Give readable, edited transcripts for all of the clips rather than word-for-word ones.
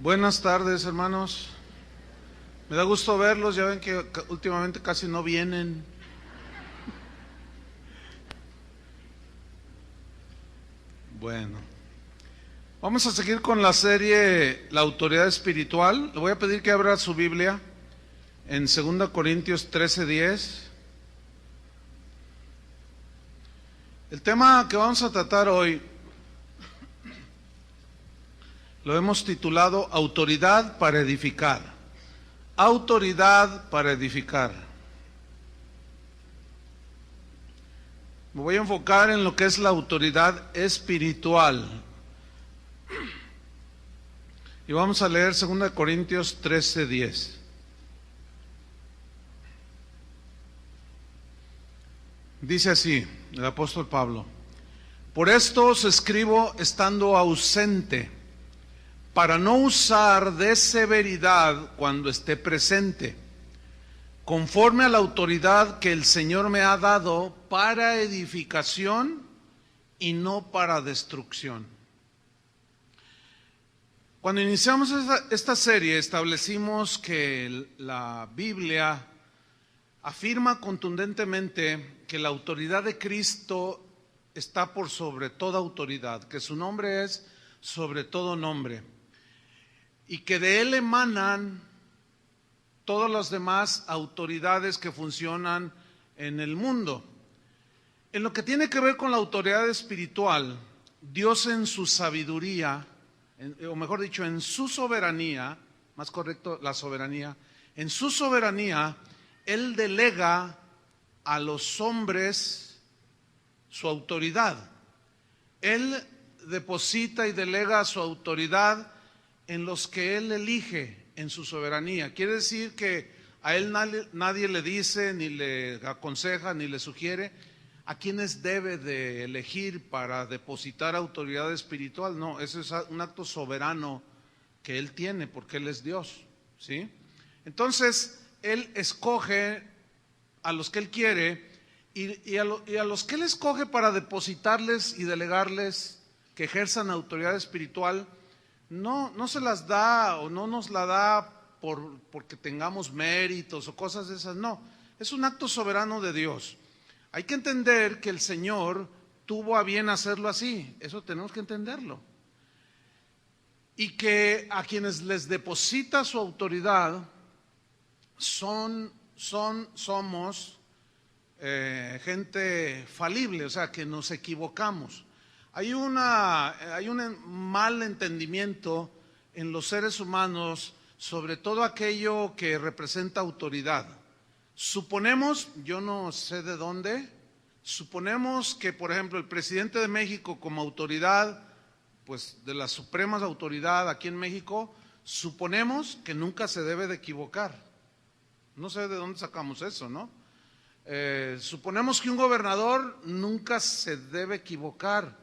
Buenas tardes, hermanos. Me da gusto verlos, ya ven que últimamente casi no vienen. Bueno, vamos a seguir con la serie La autoridad espiritual. Le voy a pedir que abra su Biblia en 2 Corintios 13:10. El tema que vamos a tratar hoy lo hemos titulado Autoridad para edificar. Autoridad para edificar. Me voy a enfocar en lo que es la autoridad espiritual. Y vamos a leer 2 Corintios 13:10. Dice así el apóstol Pablo: por esto os escribo estando ausente, para no usar de severidad cuando esté presente, conforme a la autoridad que el Señor me ha dado para edificación y no para destrucción. Cuando iniciamos esta serie establecimos que la Biblia afirma contundentemente que la autoridad de Cristo está por sobre toda autoridad, que su nombre es sobre todo nombre, y que de Él emanan todas las demás autoridades que funcionan en el mundo. En lo que tiene que ver con la autoridad espiritual, Dios en su sabiduría, o mejor dicho, en su soberanía, más correcto, la soberanía, en su soberanía, Él delega a los hombres su autoridad. Él deposita y delega su autoridad en los que Él elige en su soberanía. Quiere decir que a Él nadie le dice, ni le aconseja, ni le sugiere a quienes debe de elegir para depositar autoridad espiritual. No, eso es un acto soberano que Él tiene, porque Él es Dios, ¿sí? Entonces, Él escoge a los que Él quiere y a los que Él escoge para depositarles y delegarles que ejerzan autoridad espiritual. No se las da o no nos la da porque tengamos méritos o cosas de esas, no. Es un acto soberano de Dios. Hay que entender que el Señor tuvo a bien hacerlo así, eso tenemos que entenderlo. Y que a quienes les deposita su autoridad somos gente falible, o sea, que nos equivocamos. Hay un mal entendimiento en los seres humanos sobre todo aquello que representa autoridad. Suponemos, yo no sé de dónde, suponemos que, por ejemplo, el presidente de México como autoridad, pues de la suprema autoridad aquí en México, suponemos que nunca se debe de equivocar. No sé de dónde sacamos eso, ¿no? Suponemos que un gobernador nunca se debe equivocar.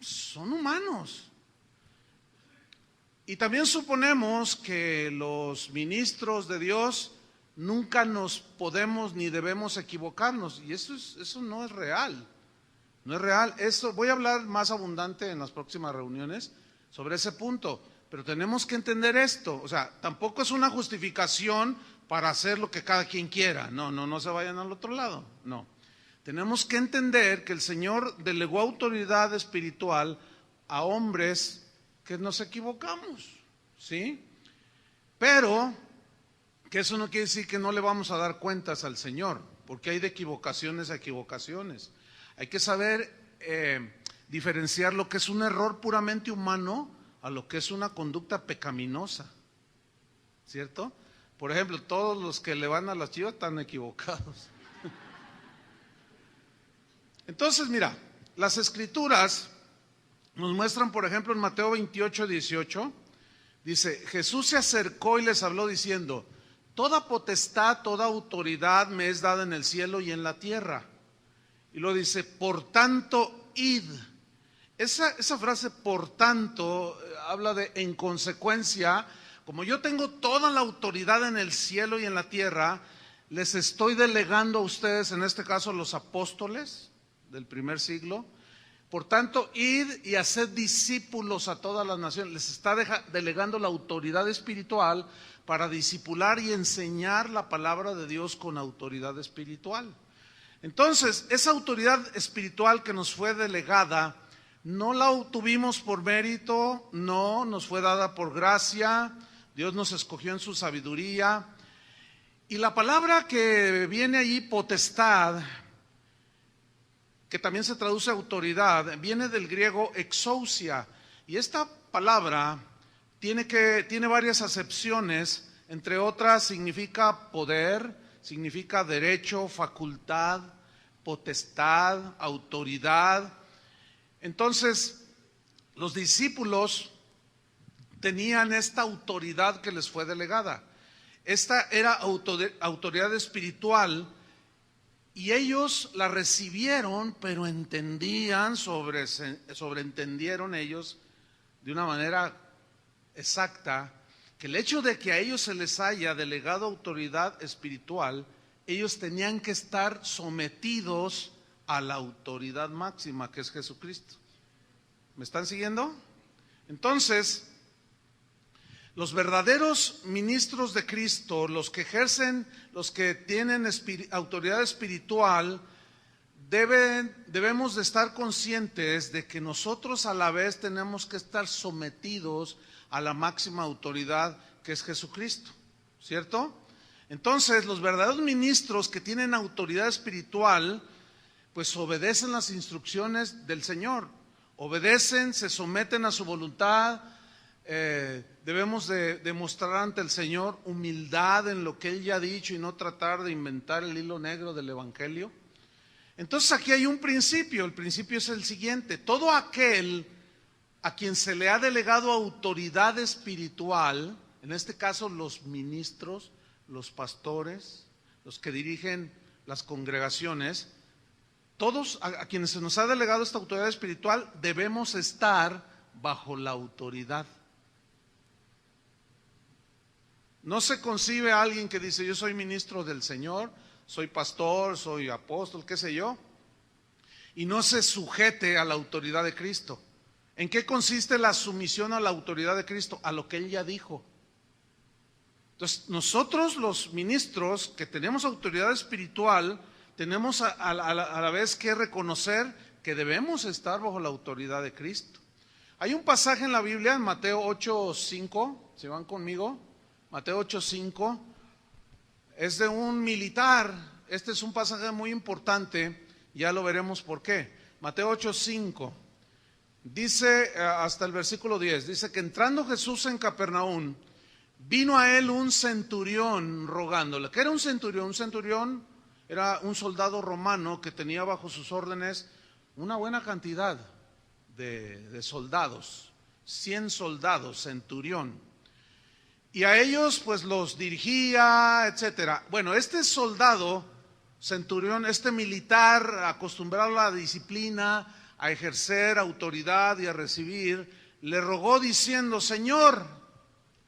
Son humanos. Y también suponemos que los ministros de Dios nunca nos podemos ni debemos equivocarnos, y eso no es real. No es real. Eso voy a hablar más abundante en las próximas reuniones sobre ese punto, pero tenemos que entender esto. O sea, tampoco es una justificación para hacer lo que cada quien quiera. No se vayan al otro lado. No. Tenemos que entender que el Señor delegó autoridad espiritual a hombres que nos equivocamos, ¿sí? Pero que eso no quiere decir que no le vamos a dar cuentas al Señor, porque hay de equivocaciones a equivocaciones. Hay que saber diferenciar lo que es un error puramente humano a lo que es una conducta pecaminosa, ¿cierto? Por ejemplo, todos los que le van a las Chivas están equivocados. Entonces, mira, las Escrituras nos muestran, por ejemplo, en Mateo 28:18, dice: Jesús se acercó y les habló diciendo: toda potestad, toda autoridad me es dada en el cielo y en la tierra. Y luego dice: por tanto, id. Esa frase, por tanto, habla de en consecuencia. Como yo tengo toda la autoridad en el cielo y en la tierra, les estoy delegando a ustedes, en este caso los apóstoles del primer siglo, Por tanto, id y haced discípulos a todas las naciones. Les está delegando la autoridad espiritual para discipular y enseñar la palabra de Dios con autoridad espiritual. Entonces, esa autoridad espiritual que nos fue delegada, no la obtuvimos por mérito, no, nos fue dada por gracia. Dios nos escogió en su sabiduría. Y la palabra que viene allí, potestad, que también se traduce autoridad, viene del griego exousia. Y esta palabra tiene varias acepciones, entre otras significa poder, significa derecho, facultad, potestad, autoridad. Entonces, los discípulos tenían esta autoridad que les fue delegada. Esta era autoridad espiritual y ellos la recibieron, pero sobreentendieron ellos de una manera exacta que el hecho de que a ellos se les haya delegado autoridad espiritual, ellos tenían que estar sometidos a la autoridad máxima que es Jesucristo. ¿Me están siguiendo? Entonces, los verdaderos ministros de Cristo, los que ejercen, los que tienen autoridad espiritual, debemos de estar conscientes de que nosotros a la vez tenemos que estar sometidos a la máxima autoridad que es Jesucristo, ¿cierto? Entonces, los verdaderos ministros que tienen autoridad espiritual, pues obedecen las instrucciones del Señor, obedecen, se someten a su voluntad. Debemos de demostrar ante el Señor humildad en lo que Él ya ha dicho y no tratar de inventar el hilo negro del Evangelio. Entonces aquí hay un principio, el principio es el siguiente: todo aquel a quien se le ha delegado autoridad espiritual, en este caso los ministros, los pastores, los que dirigen las congregaciones, todos a quienes se nos ha delegado esta autoridad espiritual debemos estar bajo la autoridad. No se concibe a alguien que dice: yo soy ministro del Señor, soy pastor, soy apóstol, qué sé yo, y no se sujete a la autoridad de Cristo. ¿En qué consiste la sumisión a la autoridad de Cristo? A lo que Él ya dijo. Entonces, nosotros los ministros que tenemos autoridad espiritual, tenemos a la vez que reconocer que debemos estar bajo la autoridad de Cristo. Hay un pasaje en la Biblia, en Mateo 8:5, si van conmigo, Mateo 8:5, es de un militar. Este es un pasaje muy importante, ya lo veremos por qué. Mateo 8:5, dice hasta el versículo 10, dice que entrando Jesús en Capernaum, vino a él un centurión rogándole. ¿Qué era un centurión? Un centurión era un soldado romano que tenía bajo sus órdenes una buena cantidad de soldados, 100 soldados, centurión. Y a ellos pues los dirigía, etcétera. Bueno, este soldado, centurión, este militar acostumbrado a la disciplina, a ejercer autoridad y a recibir, le rogó diciendo: Señor,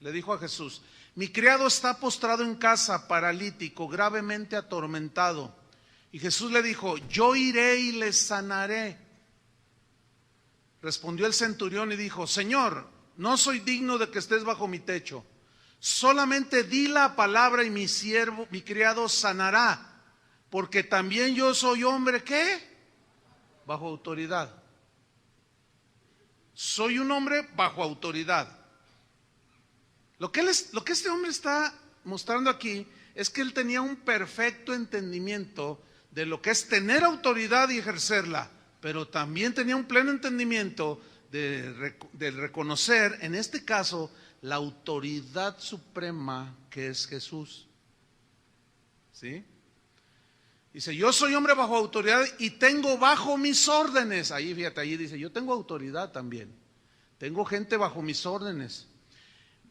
le dijo a Jesús, mi criado está postrado en casa, paralítico, gravemente atormentado. Y Jesús le dijo: yo iré y le sanaré. Respondió el centurión y dijo: Señor, no soy digno de que estés bajo mi techo. Solamente di la palabra y mi siervo, mi criado, sanará, porque también yo soy hombre, ¿qué? Bajo autoridad. Soy un hombre bajo autoridad. Lo que este hombre está mostrando aquí es que él tenía un perfecto entendimiento de lo que es tener autoridad y ejercerla, pero también tenía un pleno entendimiento de reconocer, en este caso, la autoridad suprema que es Jesús. ¿Sí? Dice: yo soy hombre bajo autoridad y tengo bajo mis órdenes. Ahí, fíjate, ahí dice: yo tengo autoridad también. Tengo gente bajo mis órdenes.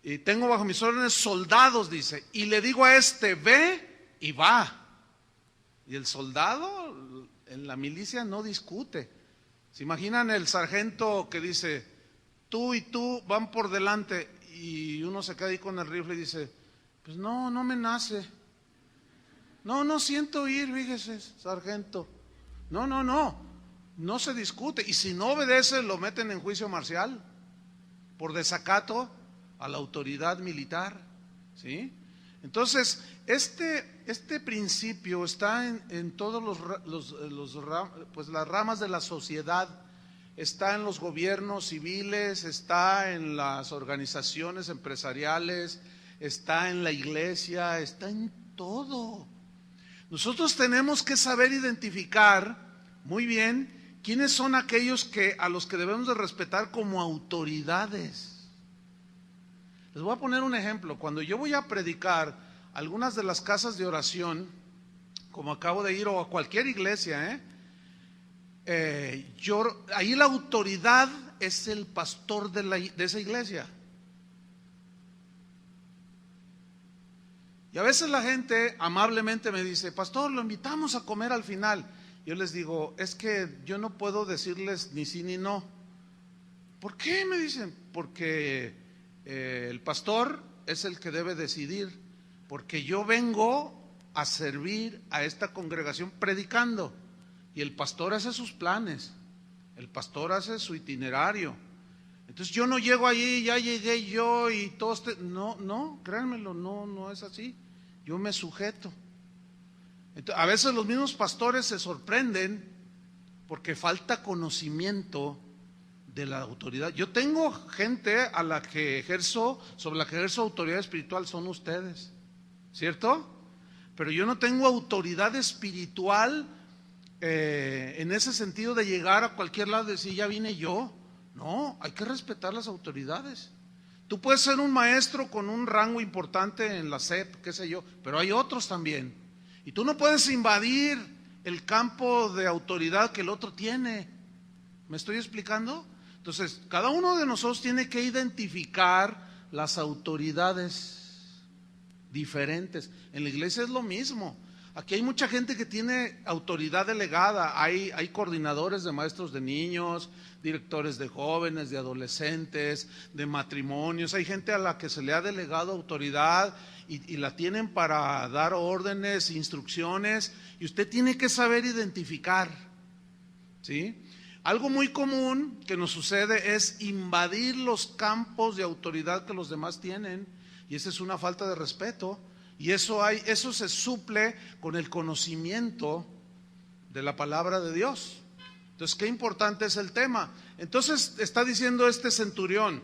Y tengo bajo mis órdenes soldados, dice. Y le digo a este: ve y va. Y el soldado en la milicia no discute. ¿Se imaginan el sargento que dice: tú y tú van por delante? Y uno se queda ahí con el rifle y dice: pues no me nace. No siento ir, fíjese, sargento. No. no se discute. Y si no obedece, lo meten en juicio marcial por desacato a la autoridad militar, ¿sí? Entonces, este principio está en todos pues las ramas de la sociedad. Está en los gobiernos civiles, está en las organizaciones empresariales, está en la iglesia, está en todo. Nosotros tenemos que saber identificar muy bien quiénes son aquellos a los que debemos de respetar como autoridades. Les voy a poner un ejemplo. Cuando yo voy a predicar algunas de las casas de oración, como acabo de ir, o a cualquier iglesia, ahí la autoridad es el pastor de esa iglesia. Y a veces la gente amablemente me dice: pastor, lo invitamos a comer al final. Yo les digo: es que yo no puedo decirles ni sí ni no. ¿Por qué? Me dicen: porque el pastor es el que debe decidir, porque yo vengo a servir a esta congregación predicando, y el pastor hace sus planes, el pastor hace su itinerario. Entonces yo no llego allí, ya llegué yo y todos no, créanmelo, no es así. Yo me sujeto. Entonces, a veces los mismos pastores se sorprenden porque falta conocimiento de la autoridad. Yo tengo gente sobre la que ejerzo autoridad espiritual, son ustedes, ¿cierto? Pero yo no tengo autoridad espiritual en ese sentido de llegar a cualquier lado y decir: ya vine yo. No, hay que respetar las autoridades. Tú puedes ser un maestro con un rango importante en la SEP, qué sé yo, pero hay otros también. Y tú no puedes invadir el campo de autoridad que el otro tiene. ¿Me estoy explicando? Entonces, cada uno de nosotros tiene que identificar las autoridades diferentes. En la iglesia es lo mismo. Aquí hay mucha gente que tiene autoridad delegada. Hay coordinadores de maestros de niños, directores de jóvenes, de adolescentes, de matrimonios. Hay gente a la que se le ha delegado autoridad y la tienen para dar órdenes, instrucciones, y usted tiene que saber identificar, ¿sí? Algo muy común que nos sucede es invadir los campos de autoridad que los demás tienen, y esa es una falta de respeto. Y eso se suple con el conocimiento de la palabra de Dios. Entonces, qué importante es el tema. Entonces, está diciendo este centurión: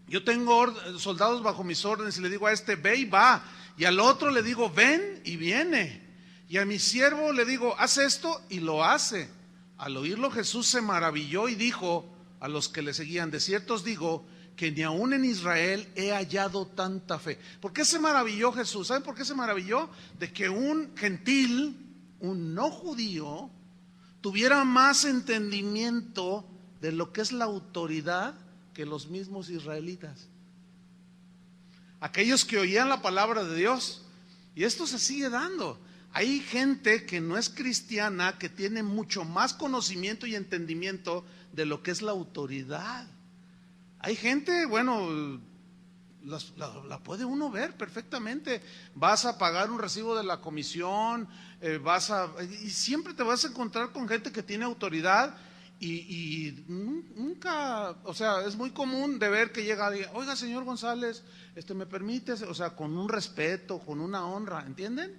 yo tengo soldados bajo mis órdenes, y le digo a este: ve y va. Y al otro le digo: ven y viene. Y a mi siervo le digo: haz esto, y lo hace. Al oírlo, Jesús se maravilló y dijo a los que le seguían: de cierto os digo que ni aún en Israel he hallado tanta fe. ¿Por qué se maravilló Jesús? ¿Saben por qué se maravilló? De que un gentil, un no judío, tuviera más entendimiento de lo que es la autoridad que los mismos israelitas. Aquellos que oían la palabra de Dios. Y esto se sigue dando. Hay gente que no es cristiana, que tiene mucho más conocimiento y entendimiento de lo que es la autoridad. Hay gente, bueno, la puede uno ver perfectamente. Vas a pagar un recibo de la comisión, y siempre te vas a encontrar con gente que tiene autoridad y nunca, o sea, es muy común de ver que llega alguien: oiga, señor González, ¿me permite? O sea, con un respeto, con una honra, ¿entienden?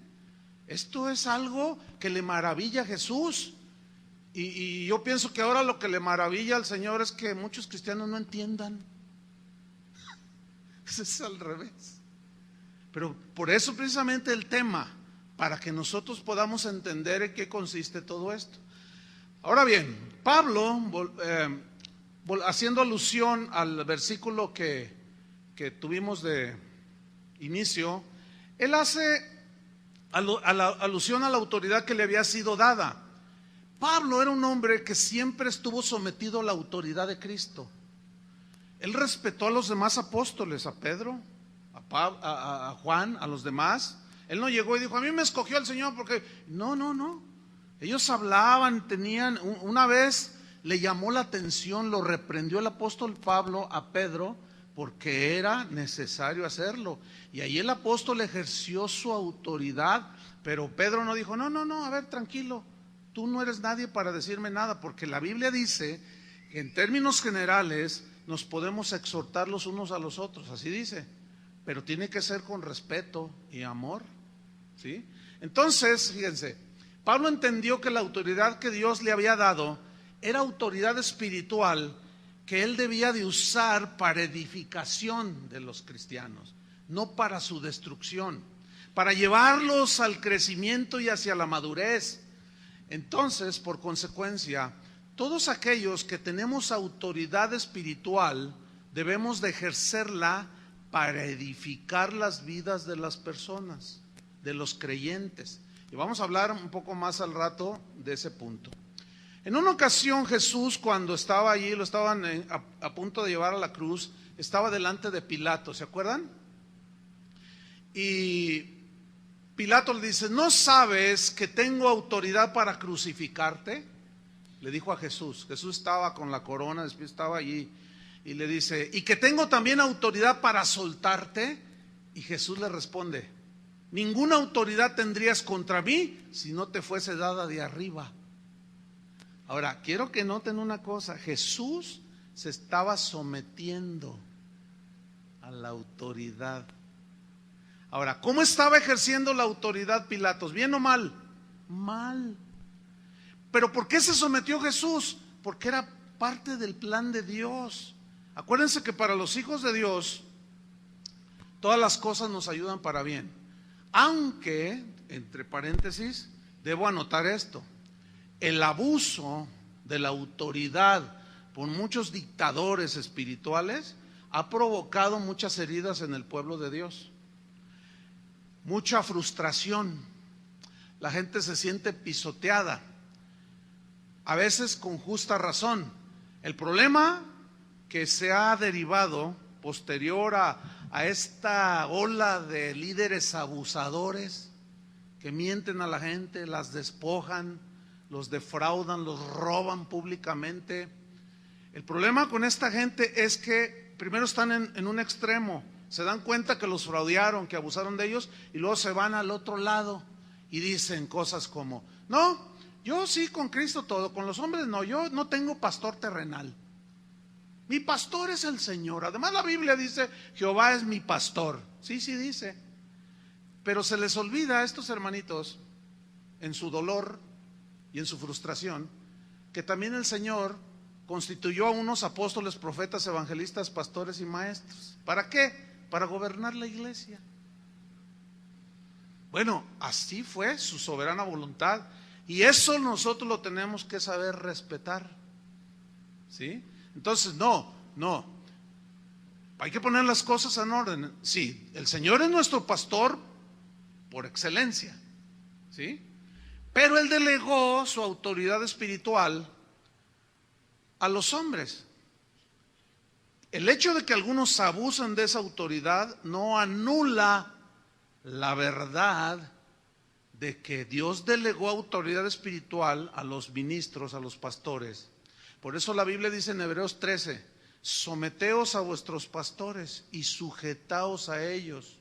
Esto es algo que le maravilla a Jesús. Y yo pienso que ahora lo que le maravilla al Señor es que muchos cristianos no entiendan. Es al revés. Pero por eso precisamente el tema, para que nosotros podamos entender en qué consiste todo esto. Ahora bien, Pablo, haciendo alusión al versículo que tuvimos de inicio, él hace alusión a la autoridad que le había sido dada. Pablo era un hombre que siempre estuvo sometido a la autoridad de Cristo. Él respetó a los demás apóstoles, a Pedro, a Juan, a los demás. Él no llegó y dijo: a mí me escogió el Señor porque... No. Ellos hablaban, una vez le llamó la atención, lo reprendió el apóstol Pablo a Pedro porque era necesario hacerlo. Y ahí el apóstol ejerció su autoridad, pero Pedro no dijo: no, a ver, tranquilo. tú no eres nadie para decirme nada, porque la Biblia dice que en términos generales nos podemos exhortar los unos a los otros, así dice, pero tiene que ser con respeto y amor, ¿sí? Entonces, fíjense, Pablo entendió que la autoridad que Dios le había dado era autoridad espiritual que él debía de usar para edificación de los cristianos, no para su destrucción, para llevarlos al crecimiento y hacia la madurez. Entonces, por consecuencia, todos aquellos que tenemos autoridad espiritual debemos de ejercerla para edificar las vidas de las personas, de los creyentes. Y vamos a hablar un poco más al rato de ese punto. En una ocasión Jesús, cuando estaba allí, lo estaban a punto de llevar a la cruz, estaba delante de Pilato, ¿se acuerdan? Y Pilato le dice, ¿no sabes que tengo autoridad para crucificarte? Le dijo a Jesús. Jesús estaba con la corona, después estaba allí, y le dice, ¿y que tengo también autoridad para soltarte? Y Jesús le responde, ninguna autoridad tendrías contra mí si no te fuese dada de arriba. Ahora, quiero que noten una cosa, Jesús se estaba sometiendo a la autoridad. Ahora, ¿cómo estaba ejerciendo la autoridad Pilatos? ¿Bien o mal? Mal. ¿Pero por qué se sometió Jesús? Porque era parte del plan de Dios. Acuérdense que para los hijos de Dios, todas las cosas nos ayudan para bien. Aunque, entre paréntesis, debo anotar esto. El abuso de la autoridad por muchos dictadores espirituales ha provocado muchas heridas en el pueblo de Dios. Mucha frustración. La gente se siente pisoteada, a veces con justa razón. El problema que se ha derivado posterior a esta ola de líderes abusadores que mienten a la gente, las despojan, los defraudan, los roban públicamente. El problema con esta gente es que primero están en un extremo, se dan cuenta que los fraudearon, que abusaron de ellos, y luego se van al otro lado y dicen cosas como, no, yo sí con Cristo todo, con los hombres no, yo no tengo pastor terrenal. Mi pastor es el Señor. Además la Biblia dice, Jehová es mi pastor. Sí, sí dice. Pero se les olvida a estos hermanitos, en su dolor y en su frustración, que también el Señor constituyó a unos apóstoles, profetas, evangelistas, pastores y maestros. ¿Para qué? Para gobernar la iglesia. Bueno, así fue su soberana voluntad, y eso nosotros lo tenemos que saber respetar, ¿sí? Entonces, no, hay que poner las cosas en orden. Sí, el Señor es nuestro pastor por excelencia, ¿sí? Pero Él delegó su autoridad espiritual a los hombres. El hecho de que algunos abusen de esa autoridad no anula la verdad de que Dios delegó autoridad espiritual a los ministros, a los pastores. Por eso la Biblia dice en Hebreos 13, someteos a vuestros pastores y sujetaos a ellos.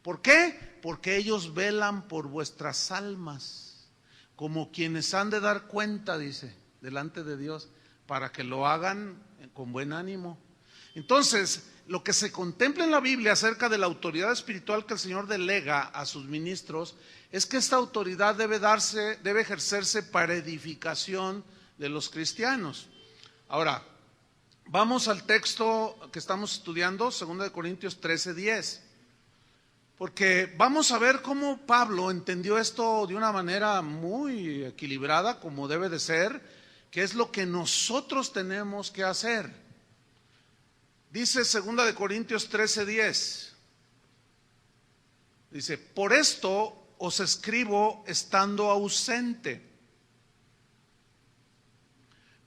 ¿Por qué? Porque ellos velan por vuestras almas, como quienes han de dar cuenta, dice, delante de Dios, para que lo hagan con buen ánimo. Entonces, lo que se contempla en la Biblia acerca de la autoridad espiritual que el Señor delega a sus ministros es que esta autoridad debe ejercerse para edificación de los cristianos. Ahora, vamos al texto que estamos estudiando, 2 Corintios 13:10, porque vamos a ver cómo Pablo entendió esto de una manera muy equilibrada, como debe de ser, que es lo que nosotros tenemos que hacer. Dice 2 Corintios 13:10, dice, por esto os escribo estando ausente,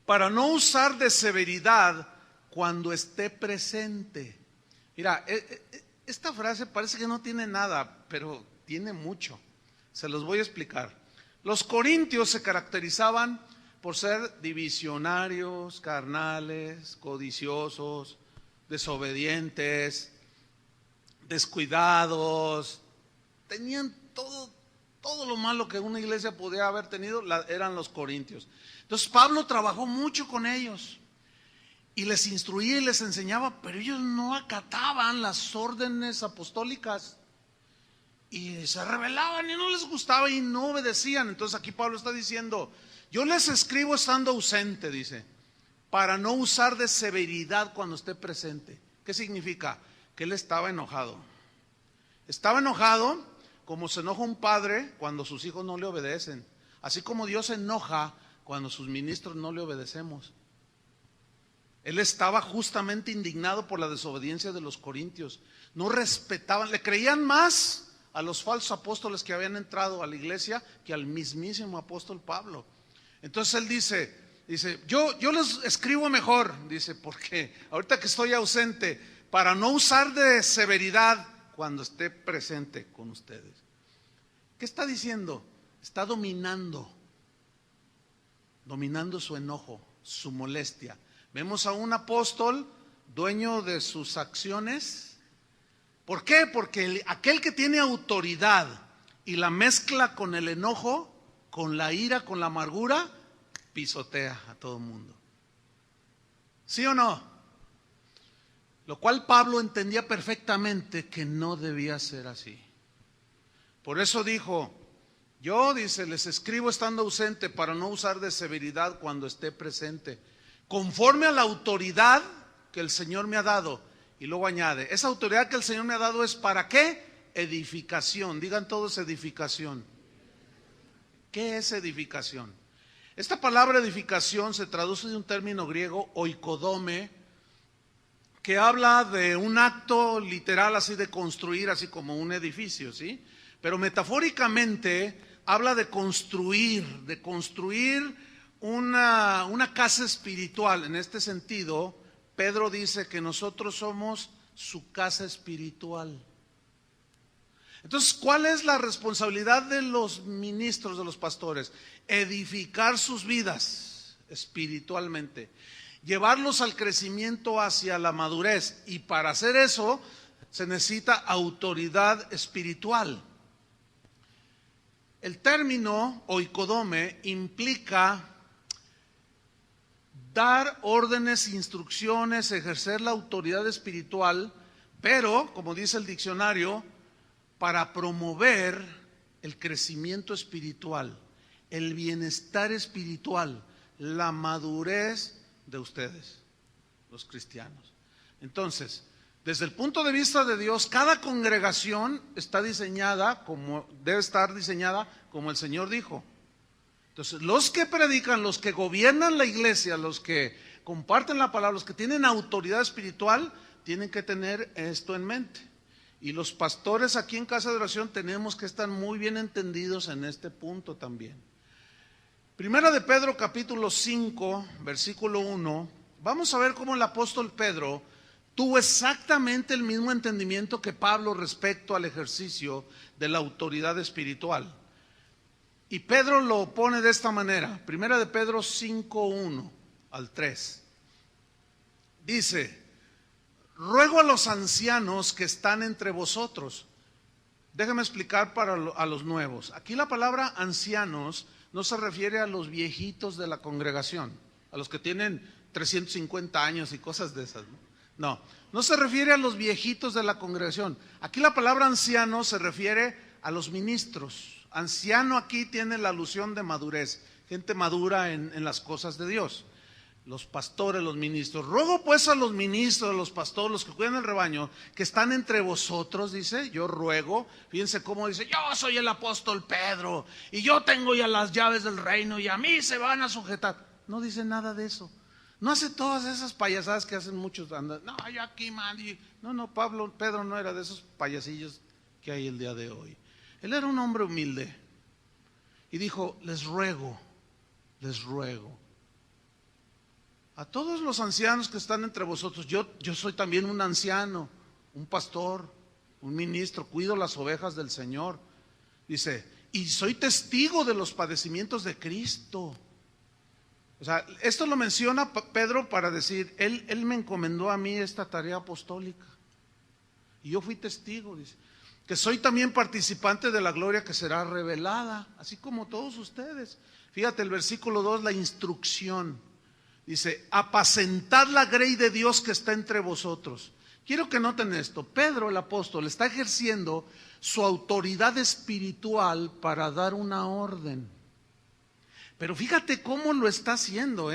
para no usar de severidad cuando esté presente. Mira, esta frase parece que no tiene nada, pero tiene mucho. Se los voy a explicar. Los corintios se caracterizaban por ser divisionarios, carnales, codiciosos, desobedientes, descuidados. Tenían todo Todo lo malo que una iglesia podía haber tenido eran los corintios. Entonces Pablo trabajó mucho con ellos y les instruía y les enseñaba, pero ellos no acataban las órdenes apostólicas y se rebelaban y no les gustaba y no obedecían. Entonces aquí Pablo está diciendo, yo les escribo estando ausente, dice, para no usar de severidad cuando esté presente. ¿Qué significa? Que él estaba enojado. Estaba enojado como se enoja un padre cuando sus hijos no le obedecen. Así como Dios se enoja cuando sus ministros no le obedecemos. Él estaba justamente indignado por la desobediencia de los corintios. No respetaban, le creían más a los falsos apóstoles que habían entrado a la iglesia que al mismísimo apóstol Pablo. Entonces él dice, yo les escribo mejor, dice, porque ahorita que estoy ausente, para no usar de severidad cuando esté presente con ustedes. ¿Qué está diciendo? Está dominando su enojo, su molestia. Vemos a un apóstol dueño de sus acciones. ¿Por qué? Porque aquel que tiene autoridad y la mezcla con el enojo, con la ira, con la amargura, pisotea a todo el mundo. ¿Sí o no? Lo cual Pablo entendía perfectamente que no debía ser así. Por eso dijo, yo, dice, les escribo estando ausente para no usar de severidad cuando esté presente, conforme a la autoridad que el Señor me ha dado. Y luego añade, esa autoridad que el Señor me ha dado es ¿para qué? Edificación. Digan todos edificación. ¿Qué es edificación? Esta palabra edificación se traduce de un término griego, oikodome, que habla de un acto literal así de construir, así como un edificio, ¿sí? Pero metafóricamente habla de construir una casa espiritual. En este sentido, Pedro dice que nosotros somos su casa espiritual. Entonces, ¿cuál es la responsabilidad de los ministros, de los pastores? Edificar sus vidas espiritualmente, llevarlos al crecimiento hacia la madurez. Y para hacer eso se necesita autoridad espiritual. El término oikodome implica dar órdenes, instrucciones, ejercer la autoridad espiritual, pero, como dice el diccionario, para promover el crecimiento espiritual, el bienestar espiritual, la madurez de ustedes, los cristianos. Entonces, desde el punto de vista de Dios, cada congregación está diseñada como debe estar diseñada como el Señor dijo. Entonces, los que predican, los que gobiernan la iglesia, los que comparten la palabra, los que tienen autoridad espiritual, tienen que tener esto en mente. Y los pastores aquí en Casa de Oración tenemos que estar muy bien entendidos en este punto también. Primera de Pedro capítulo 5, versículo 1, vamos a ver cómo el apóstol Pedro tuvo exactamente el mismo entendimiento que Pablo respecto al ejercicio de la autoridad espiritual. Y Pedro lo pone de esta manera, Primera de Pedro 5, 1 al 3. Dice, ruego a los ancianos que están entre vosotros. Déjame explicar a los nuevos. Aquí la palabra ancianos no se refiere a los viejitos de la congregación, a los que tienen 350 años y cosas de esas, ¿no? No se refiere a los viejitos de la congregación. Aquí la palabra anciano se refiere a los ministros. Anciano aquí tiene la alusión de madurez, gente madura en las cosas de Dios. Los pastores, los ministros. Ruego pues a los ministros, a los pastores, los que cuidan el rebaño, que están entre vosotros, dice, yo ruego. Fíjense cómo dice, yo soy el apóstol Pedro, y yo tengo ya las llaves del reino, y a mí se van a sujetar. No dice nada de eso. No hace todas esas payasadas que hacen muchos. No, yo aquí, man. No, Pedro no era de esos payasillos que hay el día de hoy. Él era un hombre humilde. Y dijo, les ruego. A todos los ancianos que están entre vosotros, yo soy también un anciano, un pastor, un ministro, cuido las ovejas del Señor. Dice, y soy testigo de los padecimientos de Cristo. O sea, esto lo menciona Pedro para decir, él me encomendó a mí esta tarea apostólica. Y yo fui testigo, dice. que soy también participante de la gloria que será revelada, así como todos ustedes. Fíjate el versículo 2, la instrucción. Dice, apacentad la grey de Dios que está entre vosotros. Quiero que noten esto, Pedro el apóstol está ejerciendo su autoridad espiritual para dar una orden. Pero fíjate cómo lo está haciendo,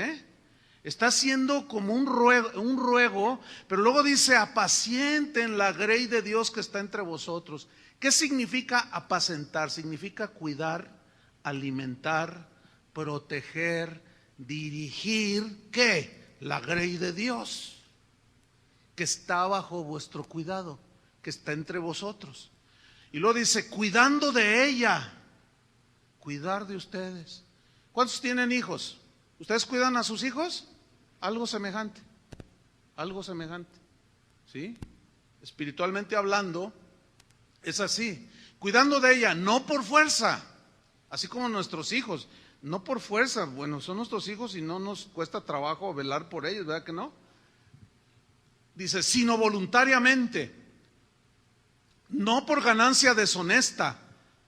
Está haciendo como un ruego, pero luego dice, apacienten la grey de Dios que está entre vosotros. ¿Qué significa apacentar? Significa cuidar, alimentar, proteger, dirigir, ¿qué? La grey de Dios, que está bajo vuestro cuidado, que está entre vosotros. Y luego dice, cuidando de ella, cuidar de ustedes. ¿Cuántos tienen hijos? ¿Ustedes cuidan a sus hijos? Algo semejante, ¿sí? Espiritualmente hablando, es así, cuidando de ella, no por fuerza, así como nuestros hijos, no por fuerza, bueno, son nuestros hijos y no nos cuesta trabajo velar por ellos, ¿verdad que no? Dice, sino voluntariamente, no por ganancia deshonesta,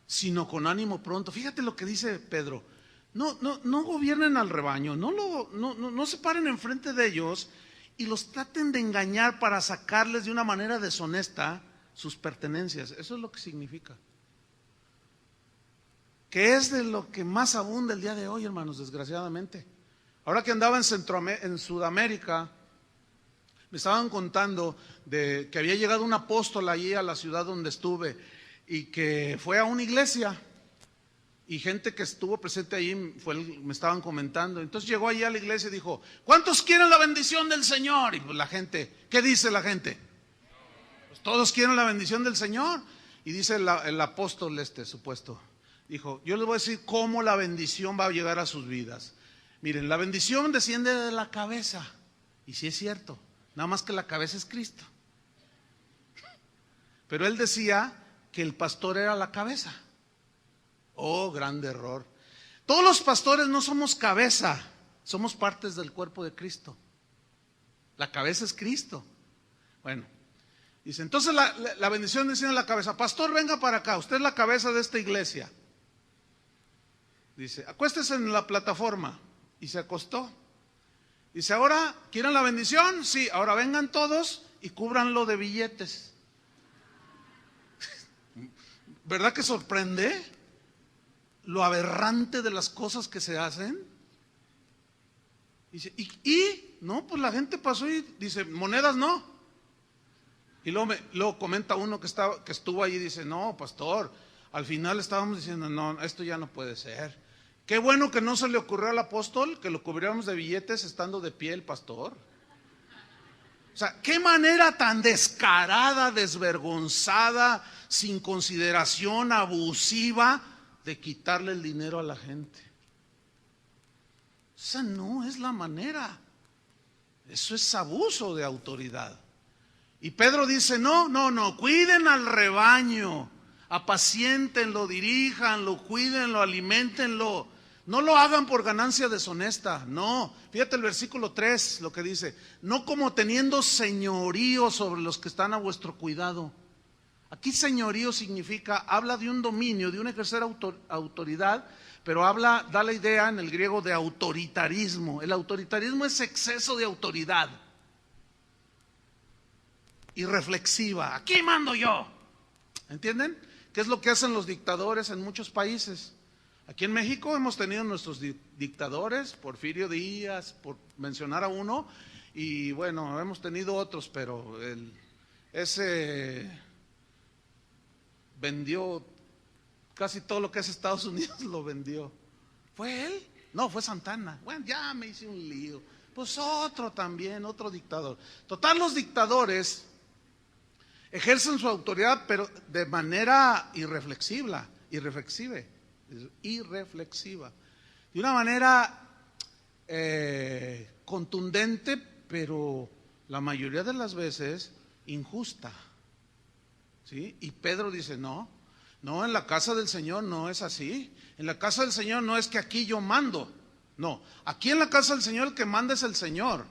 sino con ánimo pronto. Fíjate lo que dice Pedro. No gobiernen al rebaño, no se paren enfrente de ellos y los traten de engañar para sacarles de una manera deshonesta sus pertenencias. Eso es lo que significa. Que es de lo que más abunda el día de hoy, hermanos, desgraciadamente. Ahora que andaba en Sudamérica, me estaban contando de que había llegado un apóstol allí a la ciudad donde estuve y que fue a una iglesia. Y gente que estuvo presente ahí me estaban comentando. Entonces llegó allí a la iglesia y dijo, ¿cuántos quieren la bendición del Señor? Y pues la gente, ¿qué dice la gente? Pues todos quieren la bendición del Señor. Y dice el apóstol supuesto, dijo, yo les voy a decir cómo la bendición va a llegar a sus vidas. Miren, la bendición desciende de la cabeza. Y sí es cierto, nada más que la cabeza es Cristo. Pero él decía que el pastor era la cabeza. Oh, grande error. Todos los pastores no somos cabeza, somos partes del cuerpo de Cristo. La cabeza es Cristo. Bueno, dice, entonces la bendición desciende en la cabeza. Pastor, venga para acá, usted es la cabeza de esta iglesia. Dice, acuéstese en la plataforma. Y se acostó. Dice, ahora, ¿quieren la bendición? Sí, ahora vengan todos y cúbranlo de billetes. ¿Verdad que sorprende? Lo aberrante de las cosas que se hacen. Dice, no, pues la gente pasó y dice, monedas no. Y luego comenta uno que estuvo ahí y dice, no, pastor, al final estábamos diciendo, no, esto ya no puede ser. Qué bueno que no se le ocurrió al apóstol que lo cubriéramos de billetes estando de pie el pastor. O sea, qué manera tan descarada, desvergonzada, sin consideración, abusiva de quitarle el dinero a la gente. Esa no es la manera. Eso es abuso de autoridad. Y Pedro dice, no, cuiden al rebaño, apaciéntenlo, diríjanlo, cuídenlo, aliméntenlo. No lo hagan por ganancia deshonesta, no. Fíjate el versículo 3, lo que dice, no como teniendo señorío sobre los que están a vuestro cuidado. Aquí señorío significa, habla de un dominio, de un ejercer autoridad, pero da la idea en el griego de autoritarismo. El autoritarismo es exceso de autoridad. Irreflexiva, aquí mando yo. ¿Entienden? ¿Qué es lo que hacen los dictadores en muchos países? Aquí en México hemos tenido nuestros dictadores, Porfirio Díaz, por mencionar a uno, y bueno, hemos tenido otros, pero ese vendió casi todo lo que es Estados Unidos, lo vendió. ¿Fue él? No, fue Santana. Bueno, ya me hice un lío. Pues otro también, otro dictador. Total, los dictadores ejercen su autoridad, pero de manera irreflexiva. De una manera contundente, pero la mayoría de las veces injusta. ¿Sí? Y Pedro dice, no, en la casa del Señor no es así. En la casa del Señor no es que aquí yo mando. No, aquí en la casa del Señor el que manda es el Señor.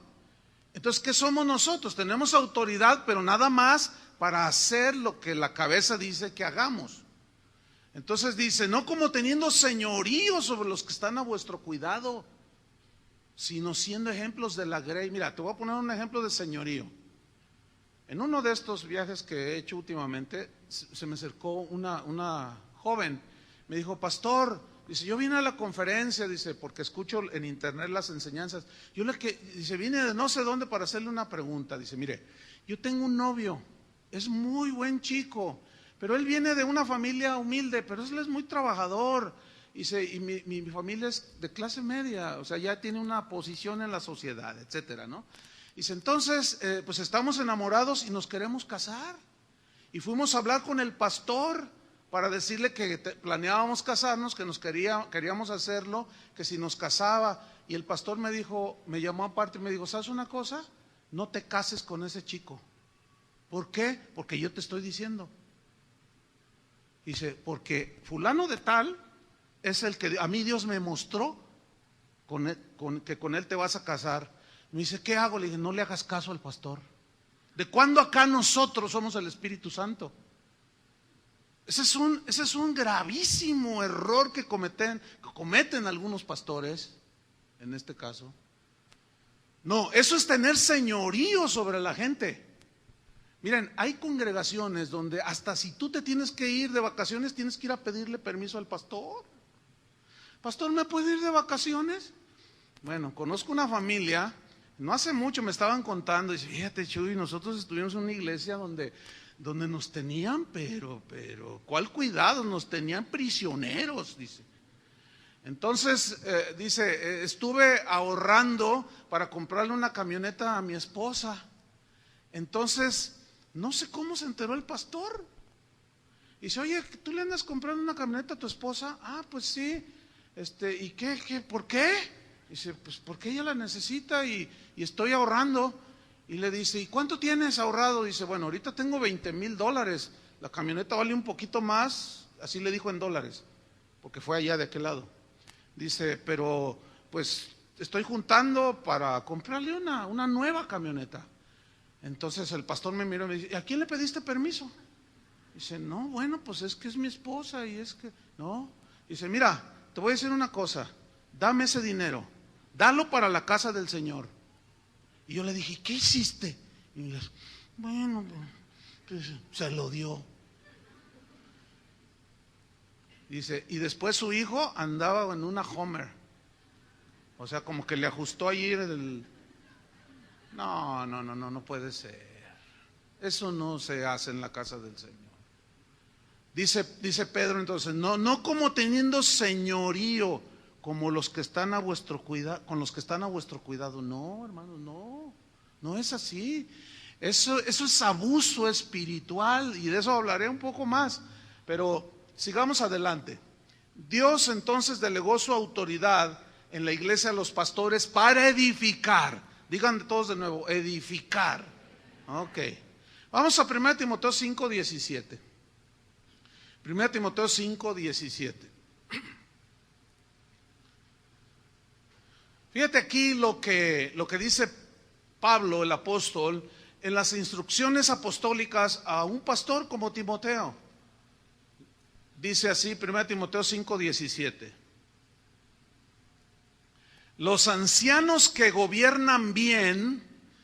Entonces, ¿qué somos nosotros? Tenemos autoridad, pero nada más para hacer lo que la cabeza dice que hagamos. Entonces dice, no como teniendo señorío sobre los que están a vuestro cuidado, sino siendo ejemplos de la grey. Mira, te voy a poner un ejemplo de señorío. En uno de estos viajes que he hecho últimamente, se me acercó una joven, me dijo, pastor, dice, yo vine a la conferencia, dice, porque escucho en internet las enseñanzas, dice, vine de no sé dónde para hacerle una pregunta, dice, mire, yo tengo un novio, es muy buen chico, pero él viene de una familia humilde, pero él es muy trabajador, dice, y mi familia es de clase media, o sea, ya tiene una posición en la sociedad, etcétera, ¿no? Dice, entonces, pues estamos enamorados y nos queremos casar. Y fuimos a hablar con el pastor para decirle que planeábamos casarnos, que queríamos hacerlo, que si nos casaba. Y el pastor me llamó aparte y me dijo, ¿sabes una cosa? No te cases con ese chico. ¿Por qué? Porque yo te estoy diciendo. Dice, porque fulano de tal es el que a mí Dios me mostró que con él te vas a casar. Me dice, ¿qué hago? Le dije, no le hagas caso al pastor. ¿De cuándo acá nosotros somos el Espíritu Santo? Ese es un gravísimo error que cometen algunos pastores, en este caso. No, eso es tener señorío sobre la gente. Miren, hay congregaciones donde hasta si tú te tienes que ir de vacaciones, tienes que ir a pedirle permiso al pastor. Pastor, ¿me puedo ir de vacaciones? Bueno, conozco una familia. No hace mucho me estaban contando, dice, fíjate Chuy, nosotros estuvimos en una iglesia donde nos tenían, pero, ¿cuál cuidado? Nos tenían prisioneros, dice. Entonces, dice, estuve ahorrando para comprarle una camioneta a mi esposa. Entonces, no sé cómo se enteró el pastor. Dice, oye, ¿tú le andas comprando una camioneta a tu esposa? Ah, pues sí. ¿Y qué? ¿Por qué? Dice, pues porque ella la necesita y estoy ahorrando. Y le dice, ¿y cuánto tienes ahorrado? Dice, bueno, ahorita tengo $20,000. La camioneta vale un poquito más, así le dijo en dólares, porque fue allá de aquel lado. Dice, pero pues estoy juntando para comprarle una nueva camioneta. Entonces el pastor me miró y me dice, ¿a quién le pediste permiso? Dice, no, bueno, pues es que es mi esposa y es que, no. Dice, mira, te voy a decir una cosa, dame ese dinero. Dalo para la casa del Señor. Y yo le dije, ¿qué hiciste? Y me dijo, bueno, pues, se lo dio. Dice, y después su hijo andaba en una Homer. O sea, como que le ajustó allí No puede ser. Eso no se hace en la casa del Señor. Dice Pedro entonces, no como teniendo señorío, como los que están a vuestro cuidado, con los que están a vuestro cuidado. No, hermanos, no es así. Eso es abuso espiritual y de eso hablaré un poco más. Pero sigamos adelante. Dios entonces delegó su autoridad en la iglesia a los pastores para edificar. Digan todos de nuevo, edificar. Ok. Vamos a 1 Timoteo 5:17. 1 Timoteo 5:17. Fíjate aquí lo que dice Pablo, el apóstol, en las instrucciones apostólicas a un pastor como Timoteo. Dice así, 1 Timoteo 5:17. Los ancianos que gobiernan bien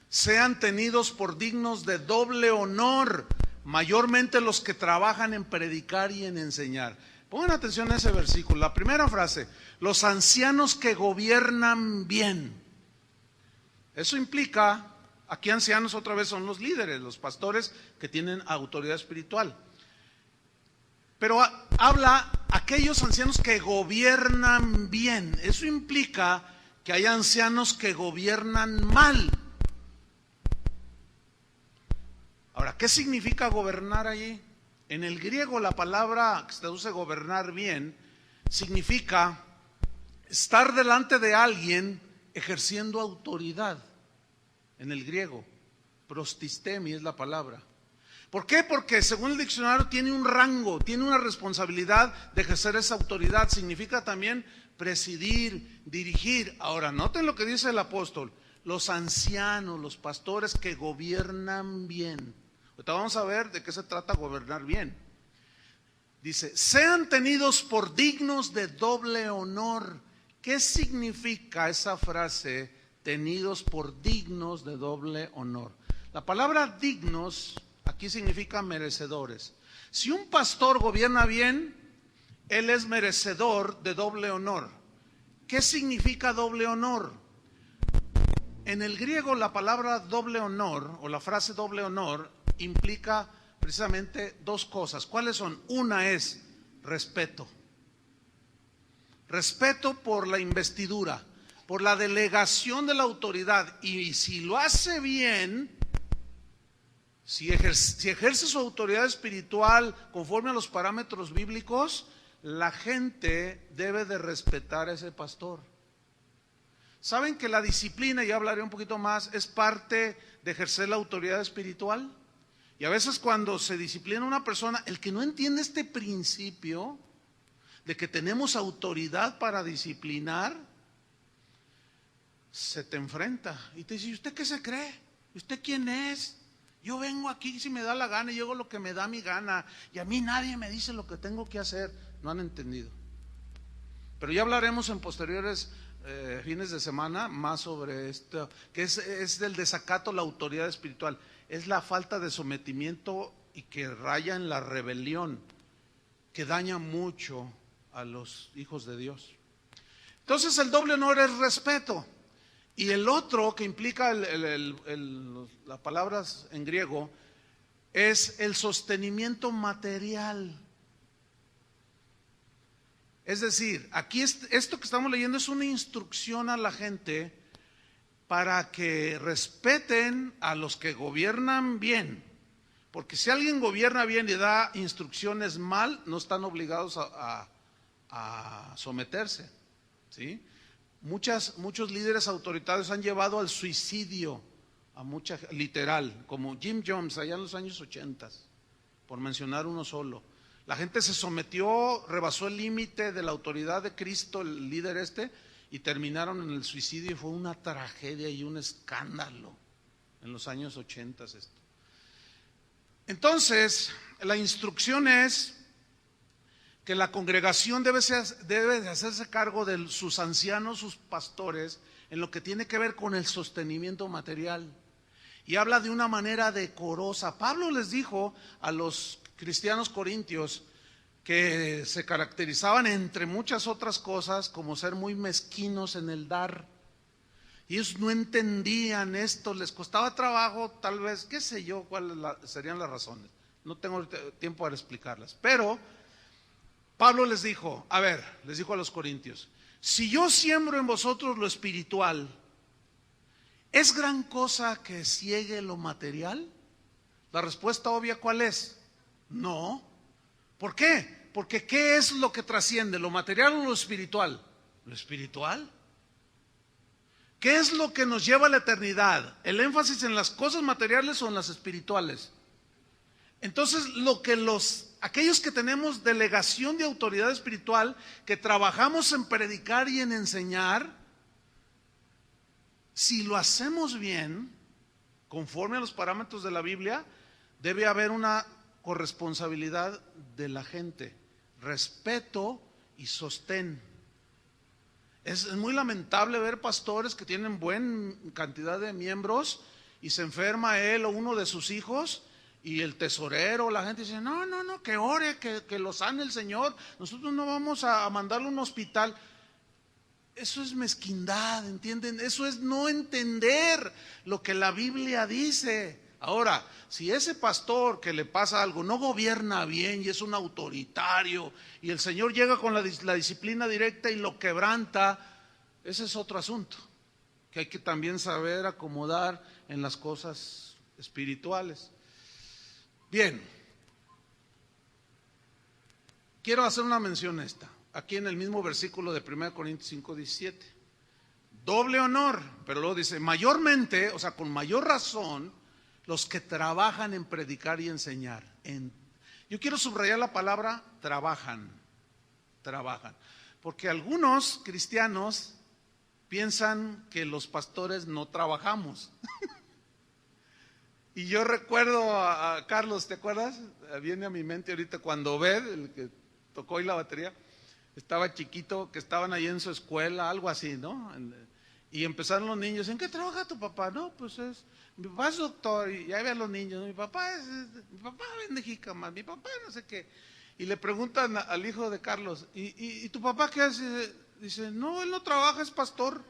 sean tenidos por dignos de doble honor, mayormente los que trabajan en predicar y en enseñar. Pongan atención a ese versículo, la primera frase, los ancianos que gobiernan bien. Eso implica, aquí ancianos otra vez son los líderes, los pastores que tienen autoridad espiritual. Pero habla aquellos ancianos que gobiernan bien. Eso implica que hay ancianos que gobiernan mal. Ahora, ¿qué significa gobernar allí? En el griego la palabra que se traduce gobernar bien significa estar delante de alguien ejerciendo autoridad. En el griego, prostistemi es la palabra. ¿Por qué? Porque según el diccionario tiene un rango, tiene una responsabilidad de ejercer esa autoridad. Significa también presidir, dirigir. Ahora, noten lo que dice el apóstol. Los ancianos, los pastores que gobiernan bien. Ahorita vamos a ver de qué se trata gobernar bien. Dice, sean tenidos por dignos de doble honor. ¿Qué significa esa frase, tenidos por dignos de doble honor? La palabra dignos aquí significa merecedores. Si un pastor gobierna bien, él es merecedor de doble honor. ¿Qué significa doble honor? En el griego la palabra doble honor o la frase doble honor implica precisamente dos cosas. ¿Cuáles son? Una es respeto. Respeto por la investidura, por la delegación de la autoridad. Y si lo hace bien, si ejerce su autoridad espiritual conforme a los parámetros bíblicos, la gente debe de respetar a ese pastor. ¿Saben que la disciplina, ya hablaré un poquito más, es parte de ejercer la autoridad espiritual? Y a veces cuando se disciplina a una persona, el que no entiende este principio de que tenemos autoridad para disciplinar, se te enfrenta y te dice, ¿y usted qué se cree? ¿Y usted quién es? Yo vengo aquí si me da la gana y yo hago lo que me da mi gana y a mí nadie me dice lo que tengo que hacer. No han entendido. Pero ya hablaremos en posteriores fines de semana más sobre esto, que es del desacato a la autoridad espiritual. Es la falta de sometimiento y que raya en la rebelión, que daña mucho a los hijos de Dios. Entonces el doble honor es respeto. Y el otro que implica las palabras en griego es el sostenimiento material. Es decir, aquí esto que estamos leyendo es una instrucción a la gente para que respeten a los que gobiernan bien. Porque si alguien gobierna bien y da instrucciones mal, no están obligados a someterse, ¿sí? Muchos líderes autoritarios han llevado al suicidio a mucha, literal, como Jim Jones allá en los años 80, por mencionar uno solo. La gente se sometió, rebasó el límite de la autoridad de Cristo, el líder y terminaron en el suicidio y fue una tragedia y un escándalo en los años 80 esto. Entonces, la instrucción es que la congregación debe de hacerse cargo de sus ancianos, sus pastores, en lo que tiene que ver con el sostenimiento material. Y habla de una manera decorosa. Pablo les dijo a los cristianos corintios que se caracterizaban entre muchas otras cosas como ser muy mezquinos en el dar. Y ellos no entendían esto, les costaba trabajo, tal vez, qué sé yo, cuáles serían las razones. No tengo tiempo para explicarlas. Pero Pablo les dijo, les dijo a los corintios, si yo siembro en vosotros lo espiritual, ¿es gran cosa que ciegue lo material? La respuesta obvia, ¿cuál es? No. ¿Por qué? Porque ¿qué es lo que trasciende? ¿Lo material o lo espiritual? ¿Lo espiritual? ¿Qué es lo que nos lleva a la eternidad? ¿El énfasis en las cosas materiales o en las espirituales? Entonces, aquellos que tenemos delegación de autoridad espiritual, que trabajamos en predicar y en enseñar, si lo hacemos bien, conforme a los parámetros de la Biblia, debe haber una corresponsabilidad de la gente, respeto y sostén. Es muy lamentable ver pastores que tienen buena cantidad de miembros y se enferma él o uno de sus hijos y el tesorero, la gente dice, no, que ore, que lo sane el Señor, nosotros no vamos a mandarlo a un hospital. Eso es mezquindad, ¿entienden? Eso es no entender lo que la Biblia dice. Ahora, si ese pastor que le pasa algo no gobierna bien y es un autoritario y el Señor llega con la disciplina directa y lo quebranta, ese es otro asunto que hay que también saber acomodar en las cosas espirituales. Bien, quiero hacer una mención aquí en el mismo versículo de 1 Corintios 5:17. Doble honor, pero luego dice, mayormente, o sea, con mayor razón, los que trabajan en predicar y enseñar. Yo quiero subrayar la palabra trabajan, porque algunos cristianos piensan que los pastores no trabajamos. Y yo recuerdo a Carlos, ¿te acuerdas? Viene a mi mente ahorita cuando Obed, el que tocó hoy la batería, estaba chiquito, que estaban ahí en su escuela, algo así, ¿no? Y empezaron los niños, ¿en qué trabaja tu papá? No, pues mi papá es doctor, y ahí ven los niños, mi papá vende jícamas, mi papá no sé qué. Y le preguntan al hijo de Carlos, ¿y tu papá qué hace? Dice, no, él no trabaja, es pastor.